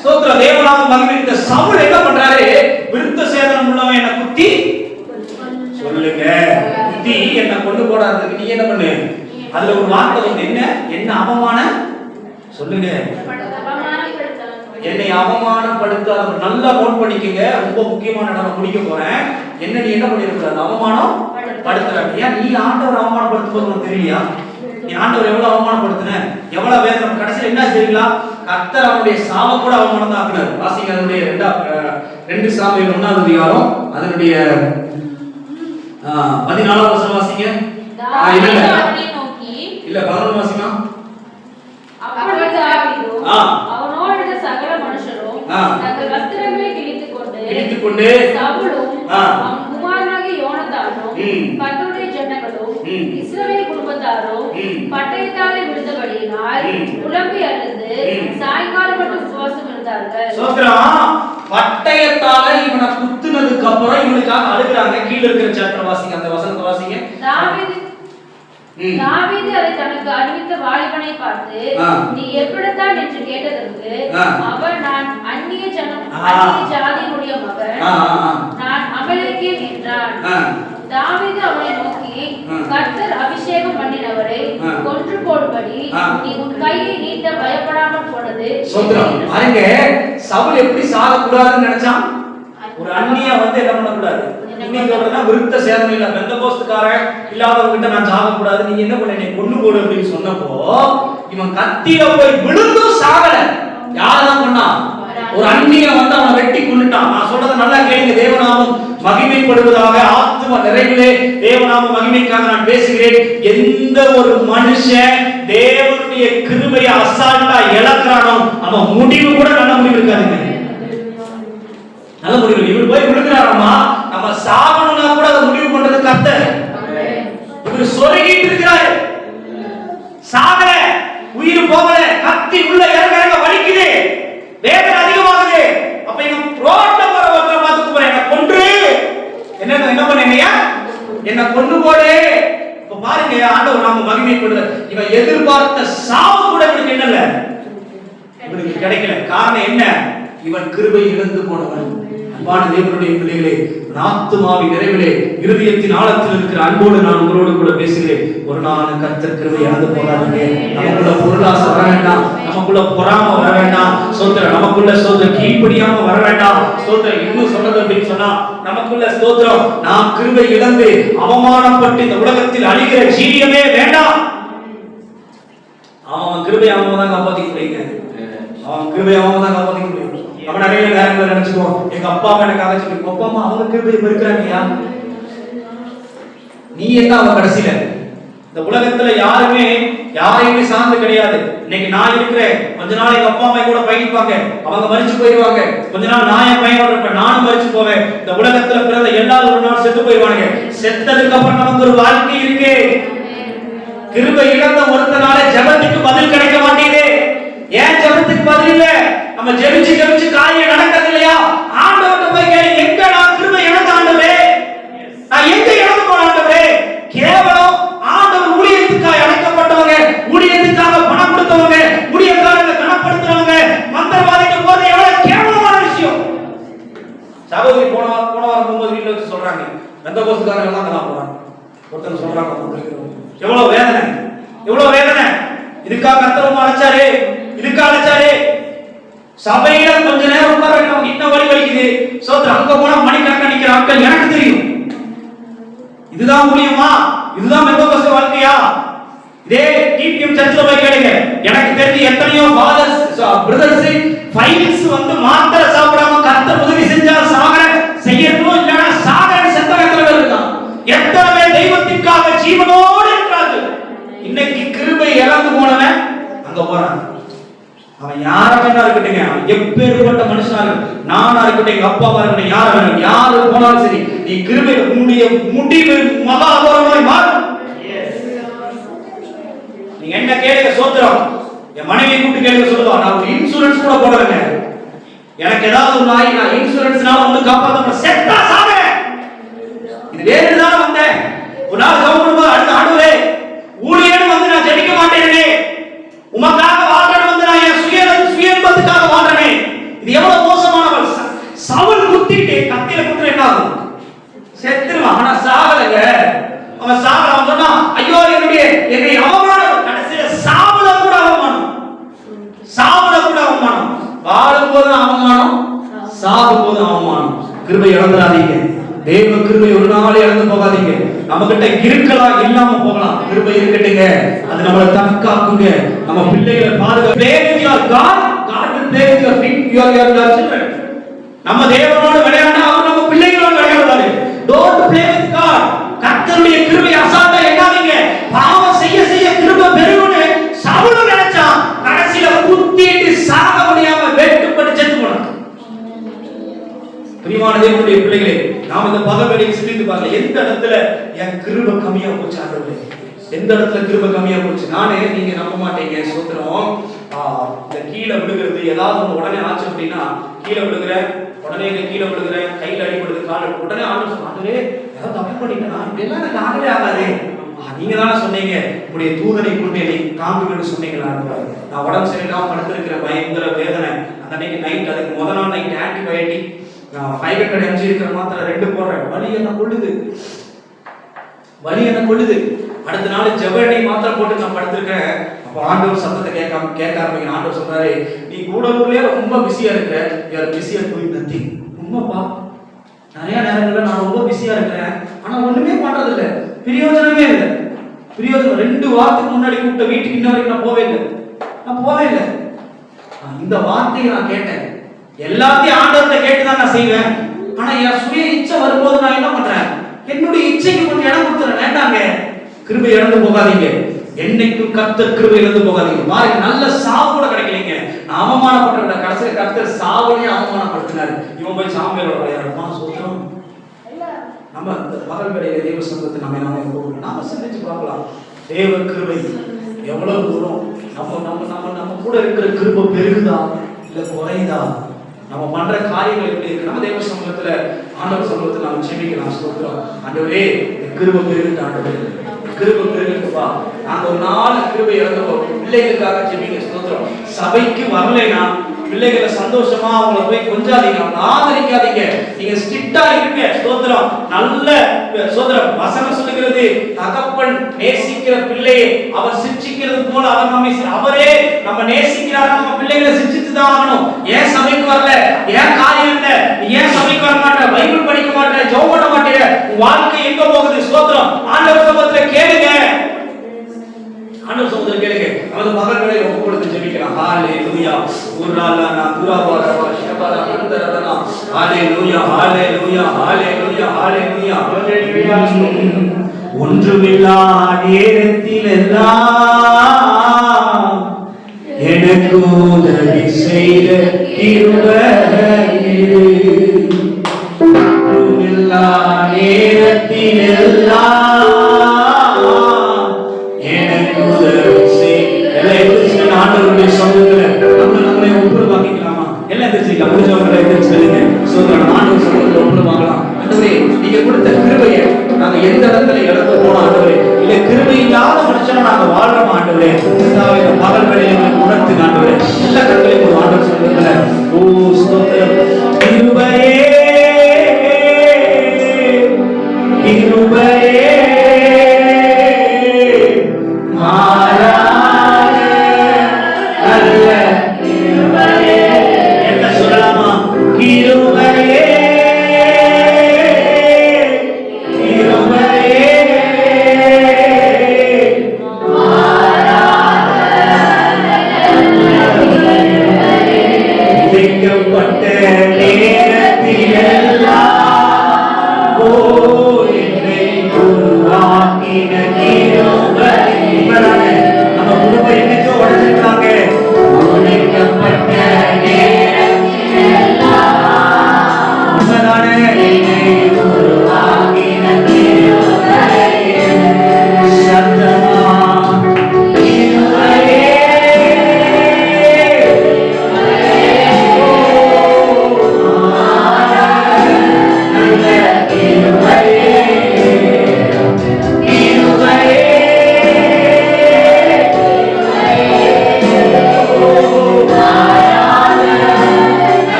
ஸ்தோத்திர தேவநாமம் மகிமை. இந்த சவுல் என்ன பண்றாரு? விருத்த சேதனம் உள்ளவன் என்ன குத்தி சொல்லுங்க, குத்தி என்ன கொண்டு போடாததுக்கு நீ என்ன பண்ணு? அதுல ஒரு வார்த்தை வந்து என்ன அவமானம் சொல்லுங்க, என்னை அவமானப்படுத்தாத. நல்லா நோட் பண்ணிக்கங்க, ரொம்ப முக்கியமான இடம் முடிக்க போறேன். என்ன நீ என்ன பண்ணிருக்க? அவமானம் படுத்துற. ஏன் நீ ஆண்டவர் அவமானப்படுத்தும் போது உனக்கு தெரியலையா? நீ ஆண்டவர் எவ்வளவு அவமானப்படுத்தின, எவ்வளவு வேதனை. கடைசியில் என்ன செய்யலா? கர்த்தர் அவனுடைய சாவ கூட அவமானம் தான் ஆக்குறாரு. வாசிங்க அதனுடைய 2 சாமுவேல் 1ஆம் அதிகாரம் அதனுடைய 14ஆம் வசனம் வாசிங்க. இல்ல 11 வாசிமா. அவனோடு சகல மனுஷரும் தங்கள் வஸ்திரங்களை கிழித்துக்கொண்டு சவுலும் அவன் குமாரனாகிய யோனத்தானும் கர்த்தருடைய ஜனங்களும் இஸ்ரவேல் குடும்பத்தாரும் பட்டயத்தாலே விழுந்தபடியினால் புலம்பி அழுது சாயங்காலம் மட்டும் உபவாசம் இருந்தார்கள். சோத்ரம், பட்டயத்தால இவனை குத்துனதுக்கு அப்புறம் இவனுக்காக அழுகுறாங்க. கீழ இருக்கிற சாப்டர் வாசிங்க, அந்த வசனத்தை வாசிங்க. தாவீது அதை தனக்கு அறிவித்த வாலிபனை பார்த்து, நீ எப்படித்தான் என்று கேட்டதற்கு அவர், நான் அந்நிய ஜாதியினுடைய மகன், நான் அமலேக்கியன் என்றான். தாவீது அவனை நோக்கி, கர்த்தர் அபிஷேகம் பண்ணினவரை கொன்று போடும்படி நீ உன் கையை நீட்ட பயப்படாமல் போனது. பாருங்க, சவுல் எப்படி சாகக்கூடாதுன்னு நினைச்சான்? ஒரு அந்நிய வந்து என்ன பண்ணக்கூடாது? இன்னைக்கு சொல்றதுன்னா விருத்த சேதனம் இல்ல, பெந்தகோஸ்துக்காரன் இல்லாதவங்கிட்ட நான் சாகக்கூடாது, நீங்க என்ன பண்ண என்னை கொண்டு போடு அப்படின்னு சொன்னப்போ இவன் கத்தியில போய் விழுந்தும் சாகல. யாரெல்லாம் பண்ணா? ஒரு அந்நிய வந்து அவனை வெட்டி கொண்டுட்டான். நான் சொல்றதை நல்லா கேளுங்க. தேவநாமம் மகிமைப்படுவதாக. ஆத்தும நிறைவிலே தேவநாம மகிமைக்காக நான் பேசுகிறேன். எந்த ஒரு மனுஷன் தேவனுடைய கிருபையை அசால்ட்டா இழக்கிறானோ அவன் முடிவு கூட நல்ல முடிவு இருக்காதுங்க. நல்ல முடிவு. இவர் போய் விழுகிறாராமா, நம்ம சாகணும்னா கூட அதை முடிவு பண்றது கர்த்தர். இவர் சொருகிட்டு இருக்கிறாரு, சாகல, உயிர் போகல, கத்தி உள்ள இறங்க வலிக்குது, வேதனை அதிகமாகுது. அப்ப இவன் ரோட்ல போற ஒருத்தரை பார்த்து போறேன், என்ன கொன்று என்ன பண்ணீங்க, என்ன கொண்டு போடு. இப்ப பாருங்க, ஆண்டவர் நாம மகிமைப்படுது. இவன் எதிர்பார்த்த சாவு கூட இவனுக்கு என்னல்ல, இவனுக்கு கிடைக்கல. காரணம் என்ன? இவன் கிருபை இழந்து போனவன். அன்பான தேவனுடைய பிள்ளைகளே, ஆத்துமாவின் நிறைவிலே இருதயத்தின் ஆழத்தில் இருக்கிற அன்போடு நான் உங்களோடு கூட பேசுகிறேன். ஒரு நாள் கர்த்தர் கிருபை இழந்து போகாதீங்க. நமக்குள்ள பொருளாசை வர வேண்டாம், நமக்குள்ள பொறாம வர வேண்டாம், ஸ்தோத்திரம் நமக்குள்ள ஸ்தோத்திரம் கீழ்ப்படியாம வர வேண்டாம். ஸ்தோத்திரம் இன்னும் சொல்றது அப்படின்னு சொன்னா, நமக்குள்ள ஸ்தோத்திரம் நாம் கிருபை இழந்து அவமானப்பட்டு இந்த உலகத்தில் அழிகிற ஜீவியமே வேண்டாம். அவன் கிருபை அவன் தான் காப்பாத்திக்க முடியுங்க. அவன் கிருபை அவன் தான் காப்பாத்திக்க முடியும். அவன் நிறைய நேரங்களை நினைச்சுக்குவோம், எங்க அப்பா அம்மா எனக்காக சொல்லி, அப்பா அம்மா அவங்க கிருபையை பெருக்கிறாங்கயா, நீ என்ன அவன் கடைசியில இந்த உலகத்துல யாரையுமே சார்ந்து கிடையாது. இன்னைக்கு நான் இருக்கிறேன், கொஞ்ச நாள் எங்க அப்பா அம்மா கூட பயணிப்பாங்க, அவங்க மரிச்சு போயிடுவாங்க. கொஞ்ச நாள் நான் என் பையனோட இருப்பேன், நானும் மரிச்சு போவேன். இந்த உலகத்துல பிறந்த எல்லாரும் ஒரு நாள் செத்து போயிடுவாங்க. செத்ததுக்கு அப்புறம் நமக்கு ஒரு வாழ்க்கை இருக்கு. கிருபை இழந்த ஒருத்தனால ஜெபத்துக்கு பதில் கிடைக்க மாட்டேங்குது. ஏன் ஜெபத்துக்கு பதில் இல்ல? நம்ம ஜெபிச்சு காரியம் நடக்கிறது இல்லையா? ஆண்டவர்கிட்ட போய் கேளு, எங்க நான் கிருபை இழந்த ஆண்டவரே, நான் எங்க இழந்து போன ஆண்டவரே? கேவலம் ஆண்டவர் ஊழியத்துக்காக அழைக்கப்பட்டவங்க, ஊழியத்துக்காக பணம் கொடுத்தவங்க, ஊழியக்காரங்களை கணப்படுத்துறவங்க மந்திரவாதிக்கு போறது எவ்வளவு கேவலமான விஷயம். சகோதரி போன வாரம் போகும்போது வீட்டுல வச்சு சொல்றாங்க, பெந்தகோஸ்துக்காரங்க எல்லாம் தான் போறாங்க. ஒருத்தர் சொல்றாங்க, எவ்வளவு வேதனை, எவ்வளவு வேதனை. இதுக்காக கர்த்தர் அழைச்சாரு, இதுக்காக அழைச்சாரு. சபையில கொஞ்ச நேரம் உட்கார வைக்கணும், இன்னும் வலி வலிக்குது. சோதரர் அங்க போனா மணிக்கணக்கா நிக்கிற ஆட்கள் எனக்கு தெரியும். இதுதான் முடியுமா? இதுதான் பெந்தகோஸ்து வாழ்க்கையா? இதே டிபிஎம் சர்ச்சில் போய் கேளுங்க, எனக்கு தெரிஞ்சு எத்தனையோ ஃபாதர்ஸ் பிரதர்ஸ் ஃபைல்ஸ் வந்து மாத்திரை சாப்பிடாம கர்த்தர் உதவி செஞ்சா சாகர செய்யணும், இல்லனா சாகர செத்தவங்க எத்தனை பேர் இருக்காங்க? எத்தனை பேர் தெய்வத்திற்காக ஜீவனோடு இருக்கிறார்கள்? இன்னைக்கு கிருபை இழந்து போனவன் அங்க போறான். அவன் யாரா இருக்கட்டுங்க, அவன் எப்பேற்பட்ட மனுஷனா இருக்கட்டும், நானா இருக்கட்டும், எங்க அப்பா அம்மா இருக்கட்டும், யாரு போனாலும் சரி, நீ கிருபை உன்னுடைய முடிவு மகா அபூர்வமாய் மாறும். நீங்க என்ன கேளுங்க, சோத்திரம். என் மனைவி கூப்பிட்டு கேளுங்க, சொல்லுவா, நான் ஒரு இன்சூரன்ஸ் கூட போடுறேங்க, எனக்கு ஏதாவது ஒண்ணு ஆகி நான் இன்சூரன்ஸ்னால வந்து காப்பாற்ற செத்தா சாக இது வேறுதான் வந்தேன். ஒரு நாள் கவர்மெண்ட் அடுத்த ஆண்டுவே ஊழியர் வந்து நான் ஜெபிக்க மாட்டேனே, உமக்கு செத்துருவான். ஆனா சாகலங்க. அவன் சாகல. அவன் சொன்னான், ஐயோ என்னை அவமானம். கடைசியில சாவுல கூட அவமானம், சாவுல கூட அவமானம். வாழும் போது அவமானம், சாகும் போது அவமானம். கிருபை இழந்துடாதீங்க. தேவ கிருபை ஒரு நாள் இழந்து போகாதீங்க. நம்ம கிட்ட இருக்கலாம், இல்லாம போகலாம். கிருபை இருக்கட்டுங்க. அது நம்மளை தற்காக்குங்க. நம்ம பிள்ளைகளை பாதுகாக்க. Play with your God, God will play with your children. நம்ம தேவனோடு விளையாடினா அவர் நம்ம பிள்ளைகளோடு விளையாடுவாரு. Don't play with God. கர்த்தருடைய கிருபை அசால்ட்டா எண்ணாதீங்க. பாவம் செய்ய செய்ய கிருபை பெருகுன்னு சவுல் நினைச்சான். கடைசியில குத்திட்டு சாக முடியாம வெட்டுப்பட்டு செத்து போனான். பிரியமான தேவனுடைய பிள்ளைகளே, நாம் இந்த பகவதியை சிந்தித்து பாருங்க. எந்த இடத்துல என் கிருபை கம்மியா போச்சு ஆண்டவரே, எந்த இடத்துல கிருபை கம்மியா போச்சு. நானே, நீங்க நம்ப மாட்டீங்க, சோத்திரம், இந்த கீழே விழுகிறது ஏதாவது ஒன்று உடனே ஆச்சு அப்படின்னா, கீழே விழுகிறேன், உடனே கீழே விழுகிறேன், கையில் அடிபடுது, கால் உடனே ஆண்டவரே ஏதாவது தப்பு பண்ணிட்டேனா, இப்படியெல்லாம் எனக்கு ஆகவே ஆகாதே. நீங்க தானே சொன்னீங்க உங்களுடைய தூதனை கொண்டு என்னை தாங்குங்கன்னு சொன்னீங்களா. நான் உடம்பு சரியில்லாம படுத்திருக்கிற பயங்கர வேதனை. அந்த அன்னைக்கு நைட், அதுக்கு முதல் நாள் நைட் ஆன்டிபயோட்டிக் 500 mg இருக்கிற மாத்திரை 2 போடுறேன். வலி என்ன கொள்ளுது, வலி என்ன கொள்ளுது. அடுத்த நாள் ஜெபடி மாத்திரை போட்டு நான் படுத்திருக்கேன். அப்போ ஆண்டவர் சத்தத்தை கேட்க ஆரம்பிக்கிறேன். ஆண்டவர் சொல்றாரு, நீ கூடலூர்லயே ரொம்ப பிஸியா இருக்கிற, யூஆர் பிஸியா டூயிங் நத்திங். உண்மைப்பா, நிறைய நேரங்கள்ல நான் ரொம்ப பிஸியா இருக்கிறேன், ஆனா ஒண்ணுமே பண்றது இல்லை, பிரயோஜனமே இல்லை. பிரயோஜனம் 2 வாரத்துக்கு முன்னாடி கூப்பிட்ட வீட்டுக்கு இன்ன வரைக்கும் நான் போவே இல்லை. இந்த வார்த்தையை நான் கேட்டேன். எல்லாத்தையும் ஆண்டவர்கிட்ட கேட்டுதான் நான் செய்வேன். ஆனா என் சுய இச்சை வரும்போது நான் என்ன பண்றேன், என்னுடைய இச்சைக்கு கொஞ்சம் இடம் கொடுத்துறேன். வேண்டாங்க, கிருபை இழந்து போகாதீங்க. என்னைக்கும் கர்த்தர் கிருபை இழந்து போகாதீங்க. பாருங்க, நல்ல சாவு கூட கிடைக்கலீங்க. நான் அவமானப்பட்ட கடைசியில கர்த்தர் சாவுலயே அவமானப்படுத்தினாரு. இவன் போய் சாமியோட விளையாடுமா சொல்றோம். நம்ம பகல் வேளையில தேவ சமூகத்தை நாம சிந்திச்சு பார்க்கலாம். தேவ கிருபை எவ்வளவு தூரம் நம்ம கூட இருக்கிற கிருபை பெருகுதா இல்ல குறையுதா? நம்ம பண்ற காரியங்கள் எப்படி இருக்கு? நம்ம தேவ சமூகத்துல, ஆண்டவர் சமூகத்துல நாம ஜெபிக்கலாம். சொல்றோம், ஆண்டவரே கிருபை பெருகுது, ஆண்டவரே கிருபை பெருகுதுப்பா. நாங்க ஒரு நாள் கிருபை இழந்தோம். பிள்ளைகளுக்காக ஜெபிங்க. ஸ்தோத்திரம். சபைக்கு வரலைன்னா பிள்ளைகளை சந்தோஷமா அவங்கள போய் கொஞ்சாதீங்க, அவங்க ஆதரிக்காதீங்க. நீங்க ஸ்ட்ரிக்ட்டா இருங்க. ஸ்தோத்திரம். நல்ல ஸ்தோத்திரம். வசனம் சொல்லுகிறது, தகப்பன் நேசிக்கிற பிள்ளையை அவர் சிட்சிக்கிறது போல அவரே நம்ம நேசிக்கிறார். நம்ம பிள்ளைகளை சிட்சித்து தான் ஆகணும். ஏன் சபைக்கு வரல, ஏன் காரியம் இல்ல, நீ ஏன் சபைக்கு வர மாட்டே, பைபிள் படிக்க மாட்டே, ஜெபம் பண்ண மாட்டே, உன் வாழ்க்கை எங்க போகுது? ஸ்தோத்திரம். ஆண்டவர் சமூகத்துல கேளுங்க, ஆண்டவர் சமூகத்துல கேளுங்க. நமது மகன்களை ஒப்பு கொடுத்து ஜெபிக்கலாம். ஹalleluya. உர்ராலனா துராவாரவா ஷபரா அந்தரதனா. ஹalleluya, ஹalleluya, ஹalleluya, ஹalleluya. ஒன்றுமில்லா நேரத்தில் எல்லாம் எனக்கு உதவி செய்த கிருபையே. ஒன்றுமில்லா நேரத்தில் எல்லாம் எனக்கு உதவி செய்த. எல்லாம் எதிர்த்து ஆண்டவருடைய சமூகத்துல நம்மளை ஒப்புரவாக்கிக்கலாமா? எல்லாம் எதிர்த்து முடிஞ்சவங்களை எதிர்த்து சொல்லுங்க. சொல்றேன், ஆண்டவர் சமூகத்துல ஒப்புரவாக்கலாம். ஆண்டவரே, நீங்க கொடுத்த கிருபையை நாங்க எந்த இடத்துல இழந்து போனோம் ஆண்டவரே, இல்ல கிருபை இல்லாத மனுஷனா நாங்க வாழ்றோம் ஆண்டவரே. இந்த பகல் வேளையில உணர்த்து ஆண்டவரே. எல்லா கண்களையும் ஒரு ஆண்டவர் சமூகத்துல ஓ ஸ்தோத்திரம்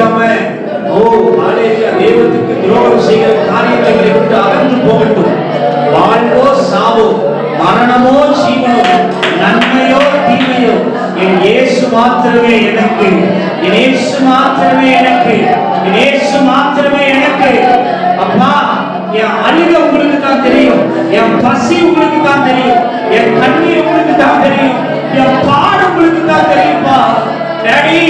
ஆமென். ஓ ஹalleluya. தேவனுக்கு துரோகம் செய்கிற காரியங்களை விட்டு அகன்று போகட்டும். வாழ்வோ சாவோ, மரணமோ ஜீவனோ, நன்மையோ தீமையோ, என் இயேசு மாத்திரமே எனக்கு, என் இயேசு மாத்திரமே எனக்கு, என் இயேசு மாத்திரமே எனக்கு. அப்பா, என் அழுகை உங்களுக்கு தான் தெரியும், என் பசி உங்களுக்கு தான் தெரியும், என் கண்ணீர் உங்களுக்கு தான் தெரியும், என் பாடு உங்களுக்கு தான் தெரியும்பா. டாடி